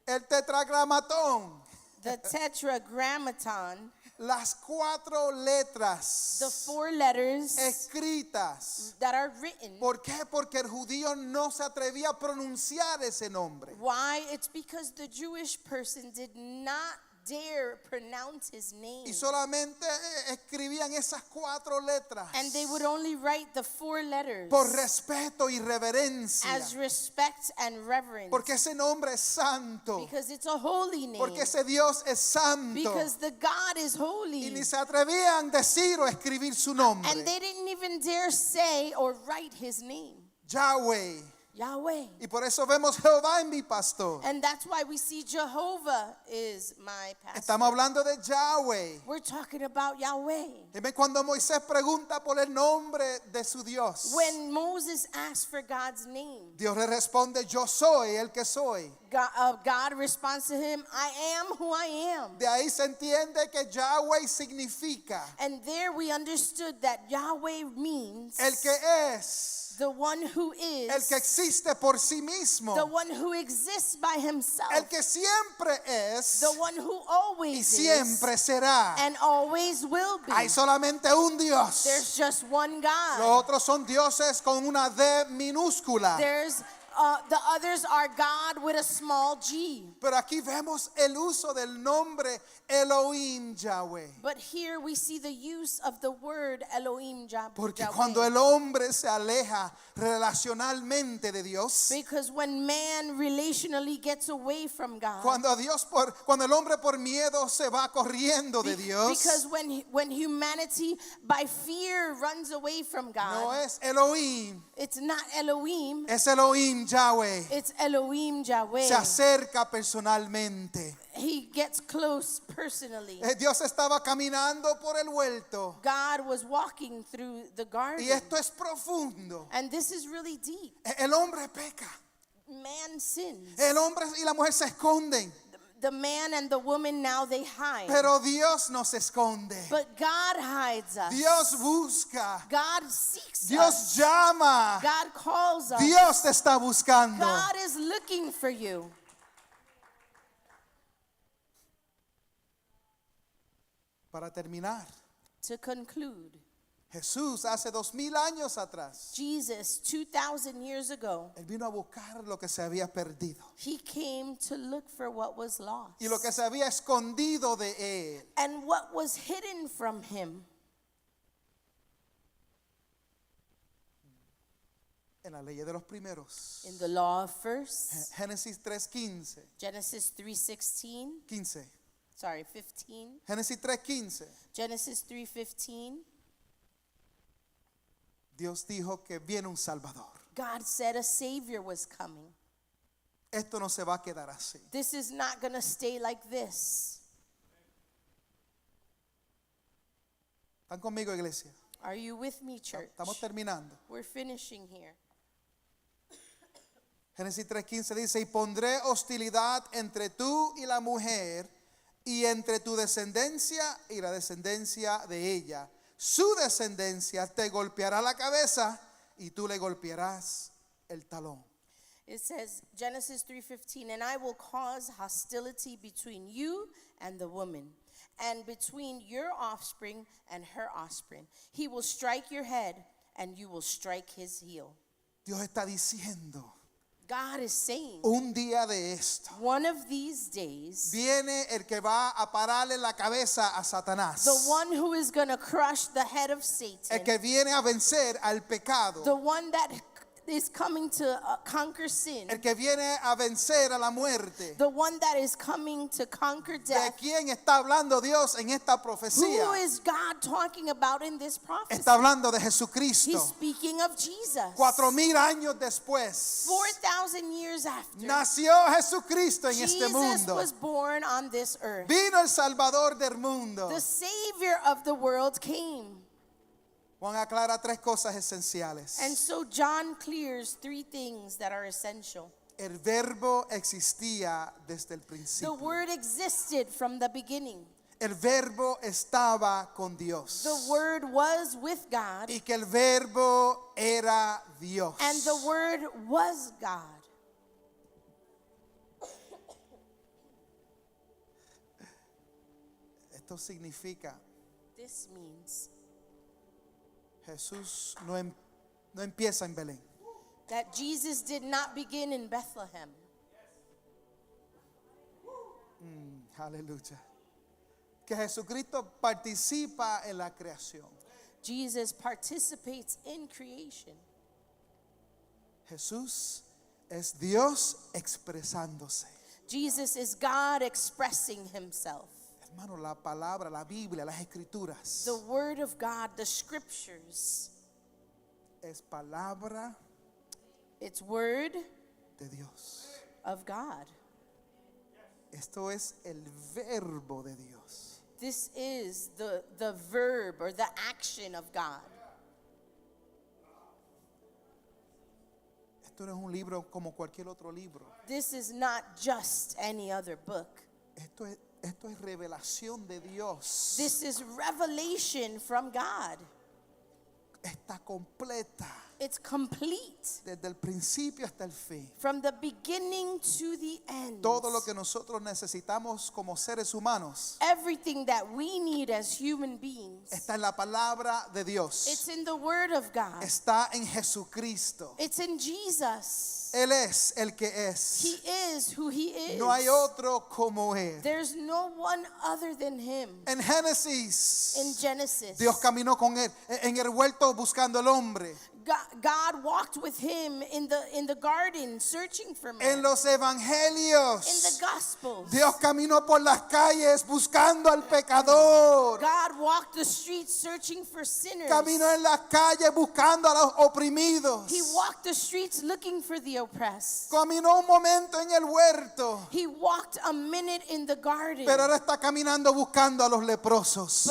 El tetragramatón, The tetragrammaton, las 4 letras the 4 letters escritas. that are written. ¿Por qué? Porque el judío no se atrevía a pronunciar ese nombre. Why? It's because the Jewish person did not dare pronounce His name. Y solamente escribían esas 4 letras And they would only write the 4 letters por respeto y reverencia. as respect and reverence. Porque ese nombre es santo. Because it's a holy name. Porque ese Dios es santo. Because the God is Y holy. ni se atrevían a decir o escribir su nombre. And they didn't even dare say or write His name. Yahweh. Yahweh. Y por eso vemos Jehová en mi pastor. And that's why we see Jehovah is my pastor. Estamos hablando de Yahweh. We're talking about Yahweh. Amén. Cuando Moisés pregunta por el nombre de su Dios, When Moses asked for God's name, Dios le responde, yo soy el que soy. God responds to him, I am who I am. De ahí se entiende que Yahweh significa And there we understood that Yahweh means el que es, the one who is, el que existe por sí mismo, the one who exists by himself, el que siempre es the one who y always siempre is será. and always will be. Hay solamente un Dios. There's just one God. Los otros son dioses con una D minúscula. There's the others are God with a small g. Pero aquí vemos el uso del nombre Elohim Yahweh. But here we see the use of the word Elohim Porque Yahweh. cuando el hombre se aleja relacionalmente de Dios, Because when man relationally gets away from God, cuando el hombre por miedo se va corriendo de Dios, because when humanity by fear runs away from God, no es Elohim, it's not Elohim, es Elohim Yahweh. it's Elohim Yahweh. Se acerca personalmente. He gets close personally. Dios estaba caminando por el huerto. God was walking through the garden. Y esto es profundo. And this is really deep. El hombre peca. Man sins. El hombre y la mujer se esconden. The man and the woman now they hide. Pero Dios no se esconde. But God hides us. Dios busca. God seeks us. Dios llama. God calls us. Dios te está buscando. God is looking for you. Para terminar, To conclude, Jesús hace 2000 años atrás, Jesus, 2,000 years ago, Él vino a buscar lo que se había perdido He came to look for what was lost. y lo que se había escondido de Él. And what was hidden from Him. En la ley de los primeros. In the law of first, Génesis 3:15. Genesis 3:16, 15. sorry, 15. Génesis 3:15. Genesis 3:15. Dios dijo que viene un Salvador. God said a Savior was coming. Esto no se va a quedar así. This is not going to stay like this. ¿Están conmigo, iglesia? Are you with me, church? Estamos terminando. We're finishing here. Génesis 3:15 dice, y pondré hostilidad entre tú y la mujer, y entre tu descendencia y la descendencia de ella. Su descendencia te golpeará la cabeza y tú le golpearás el talón. It says, Genesis 3:15, and I will cause hostility between you and the woman, and between your offspring and her offspring. He will strike your head, and you will strike his heel. Dios está diciendo, God is saying, un día de esto one of these days, viene el que va a pararle la cabeza a Satanás. the one who is going to crush the head of El Satan, que viene a vencer al pecado. the one that is coming to conquer sin, El que viene a vencer a la muerte. the one that is coming to conquer ¿De death. quién está hablando Dios en esta Who profecía? is God talking about in this prophecy? Está hablando de He's Jesucristo. speaking of Jesus. 4000 años después 4,000 years after, nació Jesucristo en este Jesus mundo. was born on this earth. Vino el Salvador del mundo. The Savior of the world came. Juan aclara tres cosas esenciales. And so John clears three things that are essential. El verbo existía desde el The principio. Word existed from the beginning. El verbo estaba con Dios. The Word was with God, Y que el verbo era Dios. and the Word was God. Esto significa This means Jesús no empieza en Belén. that Jesus did not begin in Bethlehem. Aleluya. Que Jesucristo participa en la creación. Jesus participates in creation. Jesús es Dios expresándose. Jesus is God expressing himself. Hermano, la palabra, la Biblia, las escrituras The Word of God, the Scriptures, es palabra it's Word de Dios. of God. Esto es el verbo de Dios. This is the verb or the action of God. Esto no es un libro como cualquier otro libro. This is not just any other book. Esto es revelación de Dios. This is revelation from God. Está completa It's complete desde el principio hasta el fin. from the beginning to the end. Todo lo que nosotros necesitamos como seres humanos Everything that we need as human beings, está en la palabra de Dios. it's in the Word of God. Está en Jesucristo. It's in Jesus. Él es el que es. He is who He is. No hay otro como Él. There's no one other than Him. En Génesis, In Genesis, Dios caminó con Él en el huerto buscando al hombre. God walked with him in the garden searching for man. En los In the evangelios, Gospels, Dios caminó por las calles buscando al pecador. God walked the streets searching for sinners. Caminó en las calles buscando a los oprimidos. He walked the streets looking for the oppressed. Caminó un momento en el huerto, He walked a minute in the garden. pero ahora está caminando buscando a los leprosos.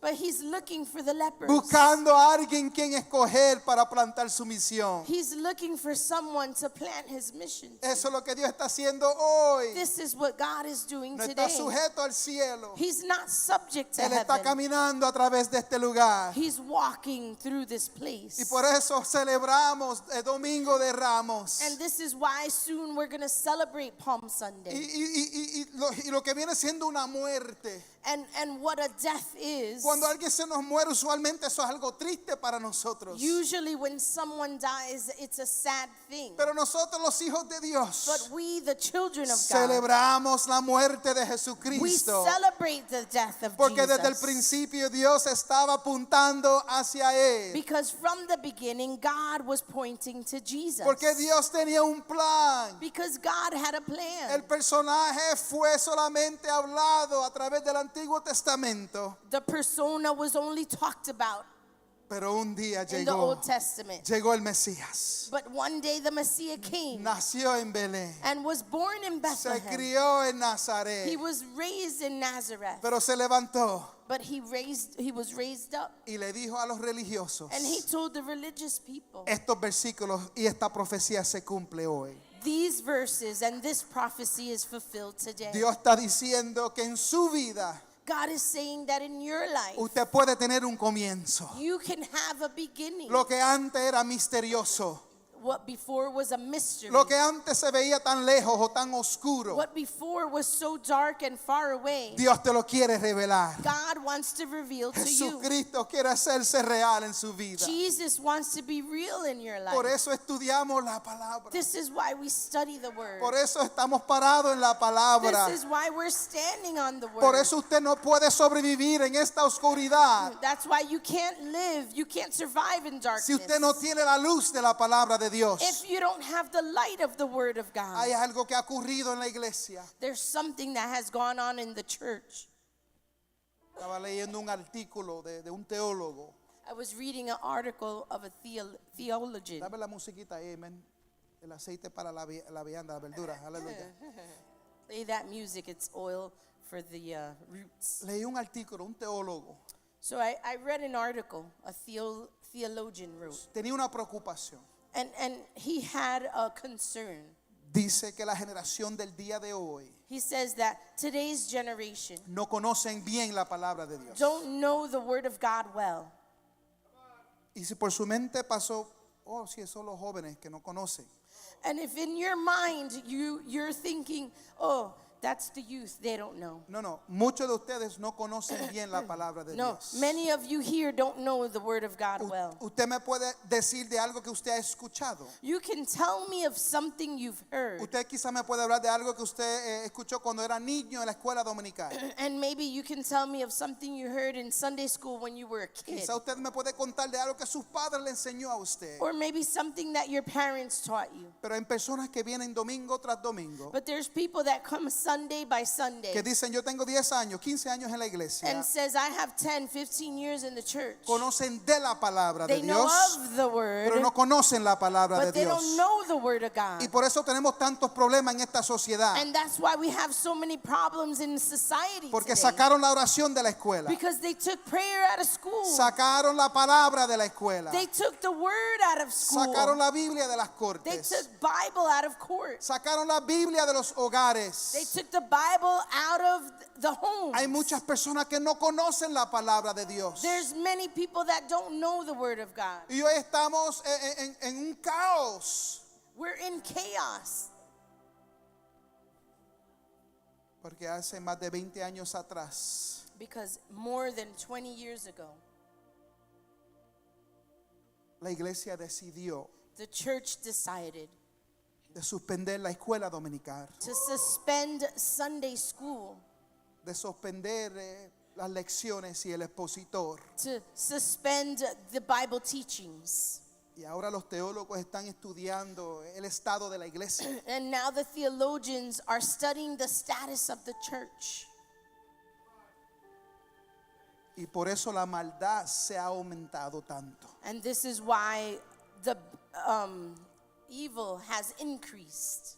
But he's looking for the lepers. Buscando a alguien quien escoger para plantar su misión. He's looking for someone to plant his mission to. Eso es lo que Dios está haciendo hoy. This is what God is doing No today. está sujeto al cielo. He's not subject to Él está heaven. caminando a través de este lugar. He's walking through this place. Y por eso celebramos el Domingo de Ramos. And this is why soon we're going to celebrate Palm Sunday. Y lo que viene siendo una muerte. And what a death is. Cuando alguien se nos muere, usualmente eso es algo triste para nosotros. Usually when someone dies, it's a sad thing. Pero nosotros los hijos de Dios But we, the children of God, celebramos la muerte de we Jesucristo. celebrate the death of Porque desde el Jesus. principio Dios estaba apuntando hacia Él. Because from the beginning, God was pointing to Jesus. Porque Dios tenía un plan. Because God had a plan. El personaje fue solamente hablado a través del Antiguo Testamento. The persona was only talked about Pero un día in the Old llegó Testament. el Mesías. But one day the Messiah came Nació en Belén. and was born in Se Bethlehem. crió en He Nazaret. was raised in Nazareth, Pero se levantó but he was raised up, y le dijo a los religiosos, and he told the religious people, estos versículos y esta profecía se cumple hoy. these verses and this prophecy is fulfilled today. Dios está diciendo que en su vida God is saying that in your life, usted puede tener un comienzo. you can have a beginning. Lo que antes era misterioso, What before was a mystery, lo que antes se veía tan lejos o tan oscuro, what before was so dark and far away, Dios te lo quiere revelar. God wants to reveal to you. Jesucristo quiere hacerse real en su vida. Jesus wants to be real in your Por life. eso estudiamos la palabra. This is why we study the word. Por eso estamos parados en la palabra. This is why we're standing on the word. Por eso usted no puede sobrevivir en esta oscuridad That's why you can't live, you can't survive in darkness. si usted no tiene la luz de la palabra de Dios. If you don't have the light of the word of God. Hay algo que ha ocurrido en la iglesia. There's something that has gone on in the church. Estaba leyendo un artículo de un teólogo. I was reading an article of a theologian. Dame la musiquita ahí, amen. El aceite para la vianda, la verdura. Aleluya. Play that music, it's oil for the roots. Leí un artículo, un teólogo. So I read an article a theologian wrote. Tenía una preocupación. And he had a concern. Dice que la generación del día de hoy He says that today's generation no conocen bien la palabra de Dios. don't know the word of God well. Y si por su mente pasó, oh, sí, son los jóvenes que no conocen. And if in your mind you're thinking, oh, that's the youth, they don't know. No, muchos de ustedes no conocen bien la palabra de No, Dios. many of you here don't know the word of God well. Usted me puede decir de algo que usted ha escuchado. You can tell me of something you've heard. Usted quizá me puede hablar de algo que usted escuchó cuando era niño en la escuela dominical. And maybe you can tell me of something you heard in Sunday school when you were a kid. Quizá usted me puede contar de algo que sus padres le enseñó a usted. Or maybe something that your parents taught you. Pero hay personas que vienen domingo tras domingo But there's people that come Sunday by Sunday que dicen, yo tengo 10 años, 15 años en la iglesia. and says, I have 10, 15 years in the church. Conocen de la palabra de They know Dios, of the word, pero no conocen la palabra de but they Dios. don't know the word of God. Y por eso tenemos tantos problemas en esta sociedad. And that's why we have so many problems in society Porque today. sacaron la oración de la escuela. Because they took prayer out of school. Sacaron la palabra de la escuela. They took the word out of school. Sacaron la Biblia de las They cortes. took Bible out of court. Sacaron la Biblia de los They hogares. took the Bible out of the home. Hay muchas personas que no conocen la palabra de Dios. There's many people that don't know the word of God. Y hoy estamos en un caos. We're in chaos. Porque hace más de 20 años atrás, Because more than 20 years ago, la iglesia decidió the church decided de suspender la escuela dominical, to suspend Sunday school, de suspender las lecciones y el expositor. to suspend the Bible teachings. Y ahora los teólogos están estudiando el estado de la iglesia. And now the theologians are studying the status of the church. Y por eso la maldad se ha aumentado tanto. And this is why the evil has increased.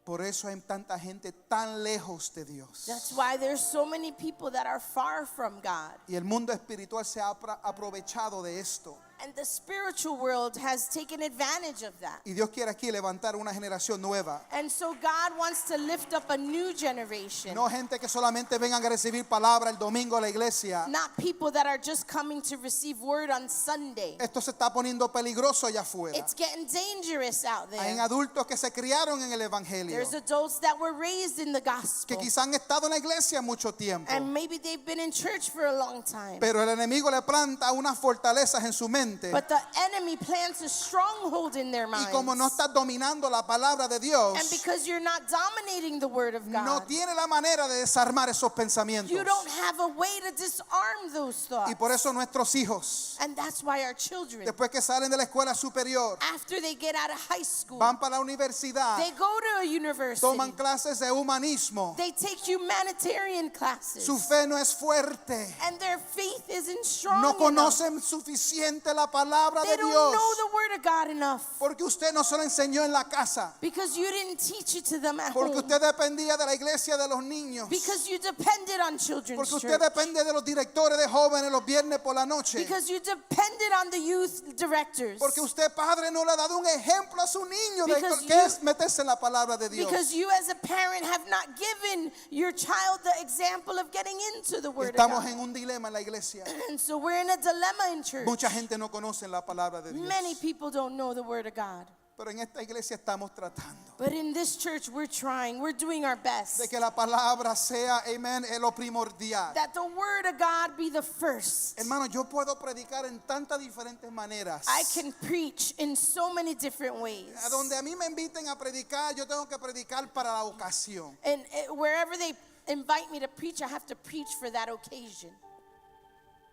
Por eso hay tanta gente tan lejos de Dios. That's why there's so many people that are far from God. Y el mundo espiritual se ha aprovechado de esto. And the spiritual world has taken advantage of that. Y Dios quiere aquí levantar una generación nueva. And so God wants to lift up a new generation. No gente que solamente vengan a recibir palabra el domingo a la iglesia. Not people that are just coming to receive word on Sunday. Esto se está poniendo peligroso allá afuera. It's getting dangerous out Hay there. adultos que se criaron en el evangelio, There's adults that were raised in the que gospel. quizás han estado en la iglesia mucho tiempo, And maybe they've been in church for a long time. pero el enemigo le planta unas fortalezas en su mente mente. But the enemy plants a stronghold in their Y minds. como no estás dominando la palabra de Dios, And because you're not dominating the word of no God, tiene la manera de desarmar esos pensamientos. you don't have a way to disarm those thoughts. Y por eso nuestros hijos, And that's why our children, después que salen de la escuela superior, after they get out of high school, van para la universidad, they go to a university. toman clases de humanismo. They take humanitarian classes. Su fe no es fuerte. And their faith isn't strong No enough. conocen suficiente la palabra They de don't Dios. know the word of God enough. Porque usted no se lo enseñó en la casa. Because you didn't teach it to them at Porque home. usted dependía de la iglesia de los niños. Because you depended on children's Porque church. usted depende de los directores de jóvenes los viernes por la noche. Because you depended on the youth directors. Porque usted, padre, no le ha dado un ejemplo a su niño de Because qué es meterse en la palabra de Dios. Because you as a parent have not given your child the example of getting into the word of Estamos God. en un dilema en la iglesia. And so we're in a dilemma in church. Mucha gente no conoce la palabra de Dios. Many people don't know the word of God. Pero en esta iglesia estamos tratando But in this church, we're trying. We're doing our best. de que la palabra sea, amén, lo primordial. That the word of God be the first. Hermano, yo puedo predicar en tantas diferentes maneras. I can preach in so many different ways. A donde a mí me inviten a predicar, yo tengo que predicar para la ocasión. And wherever they invite me to preach, I have to preach for that occasion.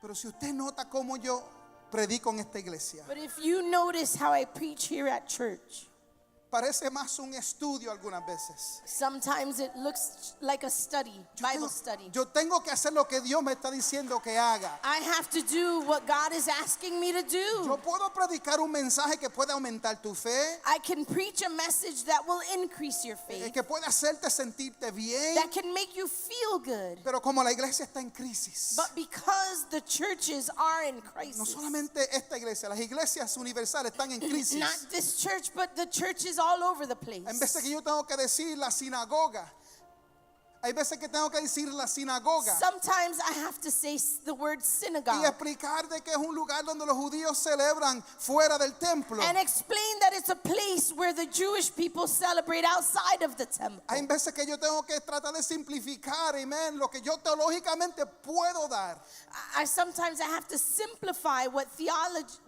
Pero si usted nota cómo yo predico en esta iglesia, But if you notice how I preach here at church, parece más un estudio algunas veces. sometimes it looks like a study, Bible study. Yo tengo que hacer lo que Dios me está diciendo que haga. I have to do what God is asking me to Yo do. puedo predicar un mensaje que puede aumentar tu fe, I can preach a message that will increase your faith, que puede hacerte sentirte bien, that can make you feel good. pero como la iglesia está en crisis, But because the churches are in no crisis, solamente esta iglesia, las iglesias universales están en crisis. not this church, but the churches all over the place. En vez de que yo tengo que decir la sinagoga, hay veces que tengo que decir la sinagoga Sometimes I have to say the word y synagogue explicar de que es un lugar donde los judíos celebran fuera del templo. and explain that it's a place where the Jewish people celebrate outside of the temple. Hay veces que yo tengo que tratar de simplificar, amén, lo que yo teológicamente puedo dar. Sometimes I have to simplify what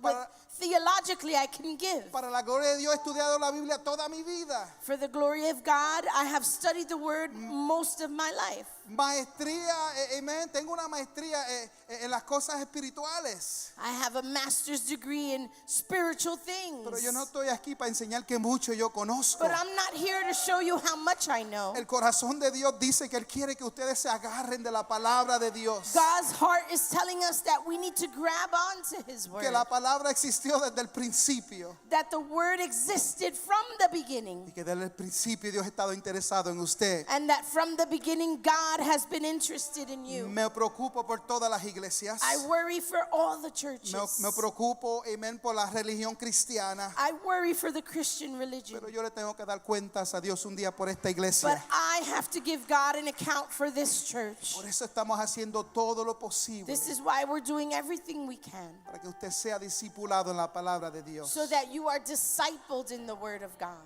Para- theologically I can give. Para la gloria de Dios he estudiado la Biblia toda mi vida. For the glory of God, I have studied the word most of my life. Maestría, amén, tengo una maestría en las cosas espirituales. I have a master's degree in spiritual things. Pero yo no estoy aquí para enseñar que mucho yo conozco. But I'm not here to show you how much I know. El corazón de Dios dice que Él quiere que ustedes se agarren de la palabra de Dios. God's heart is telling us that we need to grab onto His word. Que la palabra existió desde el principio. That the word existed from the beginning. Y que desde el principio Dios ha estado interesado en usted. And that from the beginning God has been interested in you. Me preocupo por todas las iglesias. I worry for all the churches. Me preocupo, amén, por la religión cristiana. I worry for the Christian religion. Pero yo le tengo que dar cuentas a Dios un día por esta But iglesia. I have to give God an account for this church. Por eso estamos haciendo todo lo posible This is why we're doing everything we can, para que usted sea discipulado en la palabra de Dios. so that you are discipled in the word of God.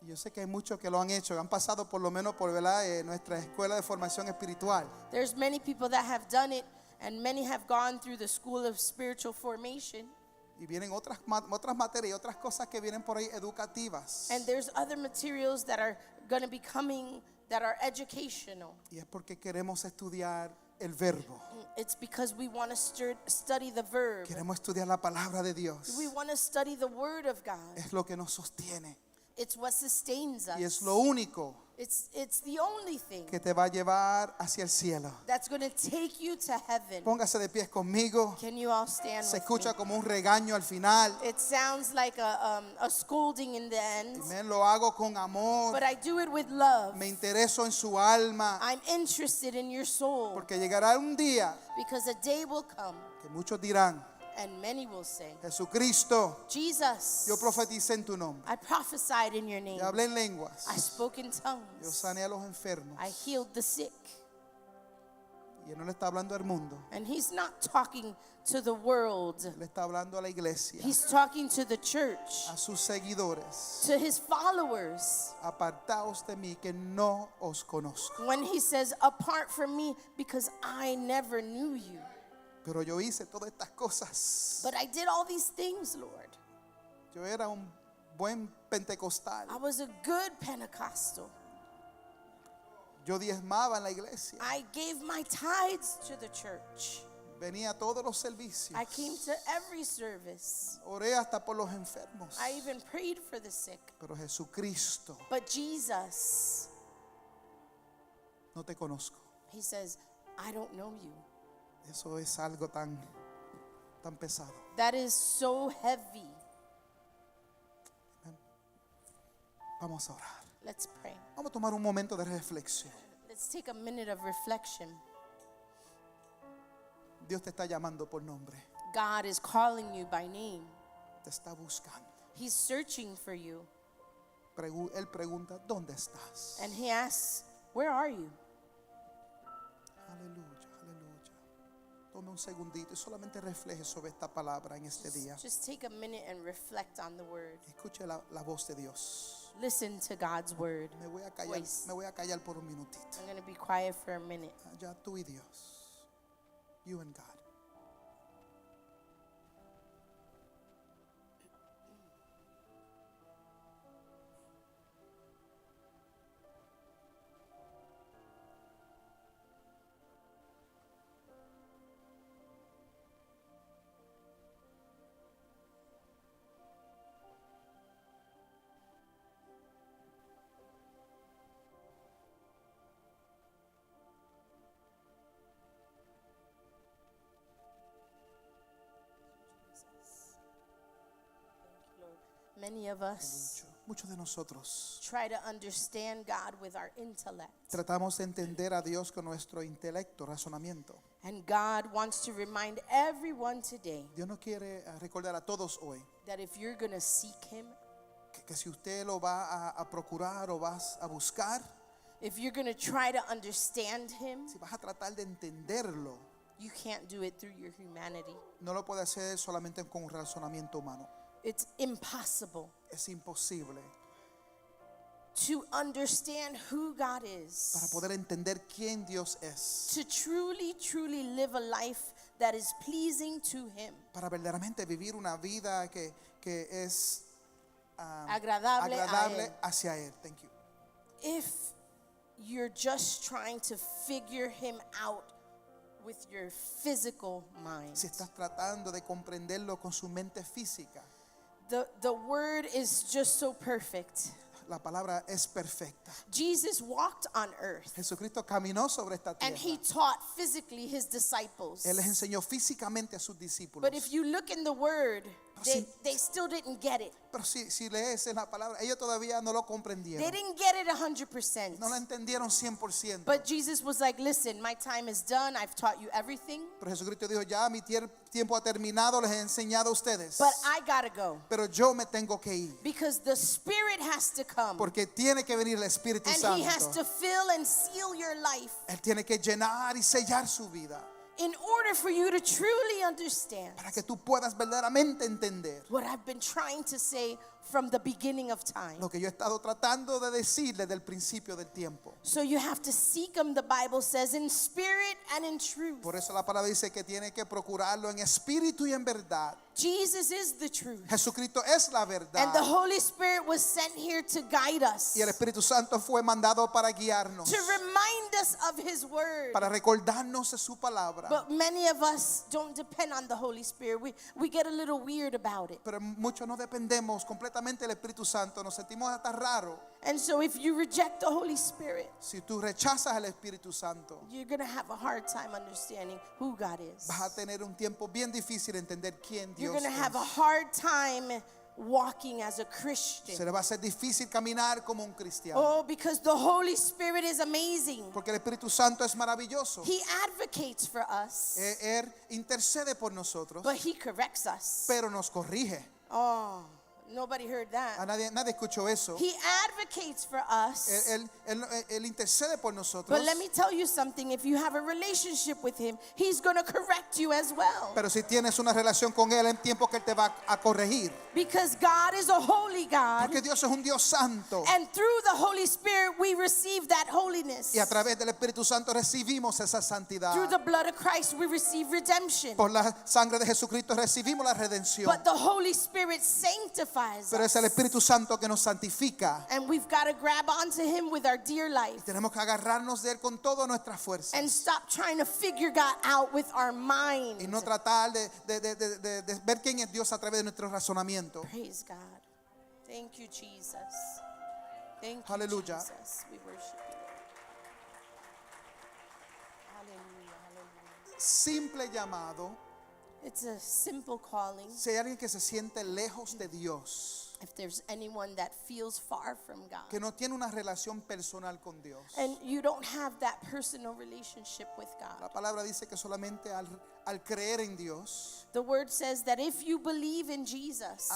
Y yo sé que hay muchos que lo han hecho, han pasado por lo menos por, ¿verdad? Nuestra escuela de formación espiritual. There's many people that have done it, and many have gone through the school of spiritual formation. Y vienen otras materias y otras cosas que vienen por ahí educativas. And there's other materials that are going to be coming that are educational. Y es porque queremos estudiar el verbo. It's because we want to study the verb. Queremos estudiar la palabra de Dios. We want to study the word of God. Es lo que nos sostiene. It's what sustains Y es us. lo único It's the only thing que te va a llevar hacia el cielo. that's going to take you to heaven. Póngase de pies conmigo. Can you all stand Se with escucha me? como un regaño al final. It sounds like a scolding in the end, Amén, lo hago con amor. but I do it with love. Me intereso en su alma. I'm interested in your soul, Porque llegará un día because a day will come que muchos dirán, and many will say, Jesucristo, Jesus, yo profeticé en tu nombre. I prophesied in your name. Yo hablé en lenguas. I spoke in Yo tongues. sané a los enfermos. I healed the sick. Y él no le está hablando al mundo. And he's not talking to the world. Le está hablando a la iglesia. He's talking to the church, A sus seguidores. to his followers. Apartaos de mí que no os conozco. When he says, apart from me, because I never knew you. Pero yo hice todas estas cosas. But I did all these things, Lord. Yo era un buen pentecostal. I was a good Pentecostal. Yo diezmaba en la iglesia. I gave my tithes to the church. Venía a todos los servicios. I came to every service. Oré hasta por los enfermos. I even prayed for the sick. Pero Jesucristo, But Jesus, no te conozco. he says, I don't know you. Eso es algo tan pesado. That is so heavy. Vamos a orar. Let's pray. Vamos a tomar un momento de reflexión. Let's take a minute of reflection. Dios te está llamando por nombre. God is calling you by name. Te está buscando. He's searching for you. Él pregunta, ¿dónde estás? And he asks, where are you? Aleluya, aleluya. Tome un segundito y solamente refleje sobre esta palabra en este día. Just take a minute and reflect on the word. Escuche la voz de Dios. Listen to God's word. Me voy Voice. a callar por un minutito. I'm going to be quiet for a minute. Ya tú y Dios. You and God. Many of us Muchos de nosotros try to understand God with our intellect. tratamos de entender a Dios con nuestro intelecto, razonamiento. And God wants to remind everyone today Dios no quiere recordar a todos hoy that if you're going to seek Him, que si usted lo va a procurar o vas a buscar, if you're going to try to understand Him, si vas a tratar de entenderlo, you can't do it through your humanity. no lo puede hacer solamente con un razonamiento humano. It's impossible Es imposible to understand who God para is, poder entender quién Dios es, to truly, truly live a life that is pleasing to Him, para verdaderamente vivir una vida que es agradable a agradable Él. hacia Él. Thank you. If you're just trying to figure Him out with your physical mind, Si estás tratando de comprenderlo con su mente física, the word is just so perfect. la palabra es perfecta. Jesus walked on earth Jesucristo caminó sobre esta and tierra. He taught physically His disciples. Él les enseñó físicamente a sus discípulos. But if you look in the word, sí. they still didn't get it. Pero si lees en la palabra, ellos todavía no lo They comprendieron. didn't get it 100%. No lo entendieron 100%. But Jesus was like, listen, my time is done. I've taught you everything. Pero Jesucristo dijo, ya mi tiempo ha terminado, les he enseñado a ustedes. But I gotta go. Pero yo me tengo que ir. Because the Spirit has to come. Porque tiene que venir el Espíritu And He has Santo. to fill and seal your life Él tiene que llenar y sellar su vida in order for you to truly understand para que tú puedas verdaderamente entender what I've been trying to say from the beginning of time. lo que yo he estado tratando de decir desde el principio del tiempo. So you have to seek Him, the Bible says, in spirit and in truth. Por eso la palabra dice que tiene que procurarlo en espíritu y en verdad. Jesus is the truth. Jesucristo es la And the verdad. Holy Spirit was sent here to guide us, Y el Espíritu Santo fue mandado para guiarnos, to remind us of His word. para recordarnos de su palabra. But many of us don't depend on the Holy Spirit. We get a little weird about it. Pero muchos no dependemos completamente del Espíritu Santo. Nos sentimos hasta raro. And so if you reject the Holy Spirit, Si tú rechazas al Espíritu Santo, you're going to have a hard time understanding who God is. vas a tener un tiempo bien difícil de entender quién You're Dios going to have a es. hard time walking as a Se Christian. le va a hacer difícil caminar como un cristiano. Oh, because the Holy Spirit is amazing. Porque el Espíritu Santo es maravilloso. He advocates for us, Él intercede por nosotros, but He corrects us. pero nos corrige. Oh, Nobody heard that. Nadie escuchó eso. He advocates for us. Él intercede por nosotros. But let me tell you something. If you have a relationship with him, he's going to correct you as well. Pero si tienes una relación con él, en tiempo que él te va a corregir. Because God is a holy God. Porque Dios es un Dios santo. And through the Holy Spirit, we receive that holiness. Y a través del Espíritu Santo recibimos esa santidad. Through the blood of Christ, we receive redemption. Por la sangre de Jesucristo recibimos la redención. But the Holy Spirit sanctifies Pero es el us. Espíritu Santo que nos santifica. And we've got to grab onto him with our dear life. Tenemos que agarrarnos de él con toda nuestra fuerza. And stop trying to figure God out with our mind. Y no tratar de ver quién es Dios a través de nuestro razonamiento. Praise God. Thank you, Jesus. Thank you, Hallelujah. Jesus. We worship you. Hallelujah, hallelujah. Simple llamado. It's a simple calling. Si hay alguien que se siente lejos de Dios, If there's anyone that feels far from God, que no tiene una relación personal con Dios, and you don't have that personal relationship with la God. palabra dice que solamente al creer en Dios, The word says that if you believe in Jesus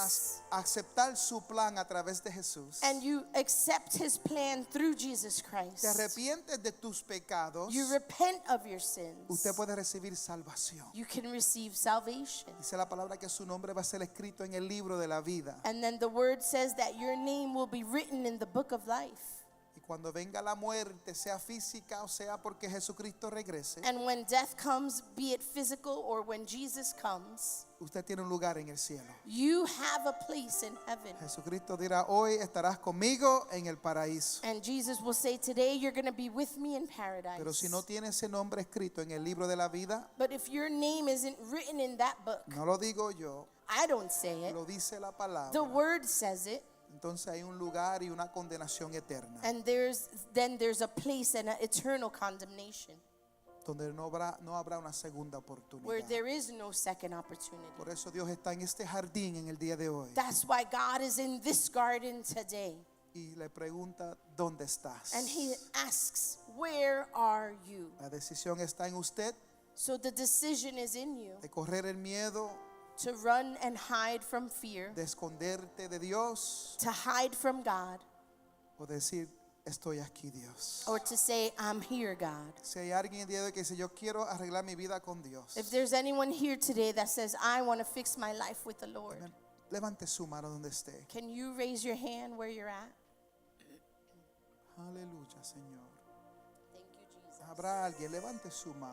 aceptar su plan a través de Jesús, and you accept his plan through Jesus te Christ, arrepientes de tus pecados, you repent of your sins, usted puede recibir salvación. you can receive salvation. Dice la palabra que su nombre va a ser escrito en el libro de la vida. And then the word says that your name will be written in the book of life. Y cuando venga la muerte, sea física o sea porque Jesucristo regrese, And when death comes, be it physical or when Jesus comes, usted tiene un lugar en el cielo. you have a place in heaven. Jesucristo dirá, hoy estarás conmigo en el paraíso. And Jesus will say, today you're going to be with me in paradise. Pero si no tiene ese nombre escrito en el libro de la vida, But if your name isn't written in that book, no lo digo yo, I don't say it. lo dice la palabra. The word says it. Entonces hay un lugar y una condenación eterna, And there's a place and an eternal condemnation donde no habrá una segunda where oportunidad. there is no second opportunity. Por eso Dios está en este jardín en el día de hoy That's why God is in this garden today. y le pregunta, ¿dónde estás? And he asks, where are you? La decisión está en usted So the decision is in you de correr el miedo, to run and hide from fear, de esconderte de Dios to hide from God, o decir, estoy aquí, Dios. or to say, I'm here, God. Si hay alguien el día de hoy que dice, yo quiero arreglar mi vida con Dios, If there's anyone here today that says, I want to fix my life with the Lord, levante su mano donde esté. can you raise your hand where you're at? Aleluya, Señor. Thank you, Jesus. Habrá alguien, levante su mano.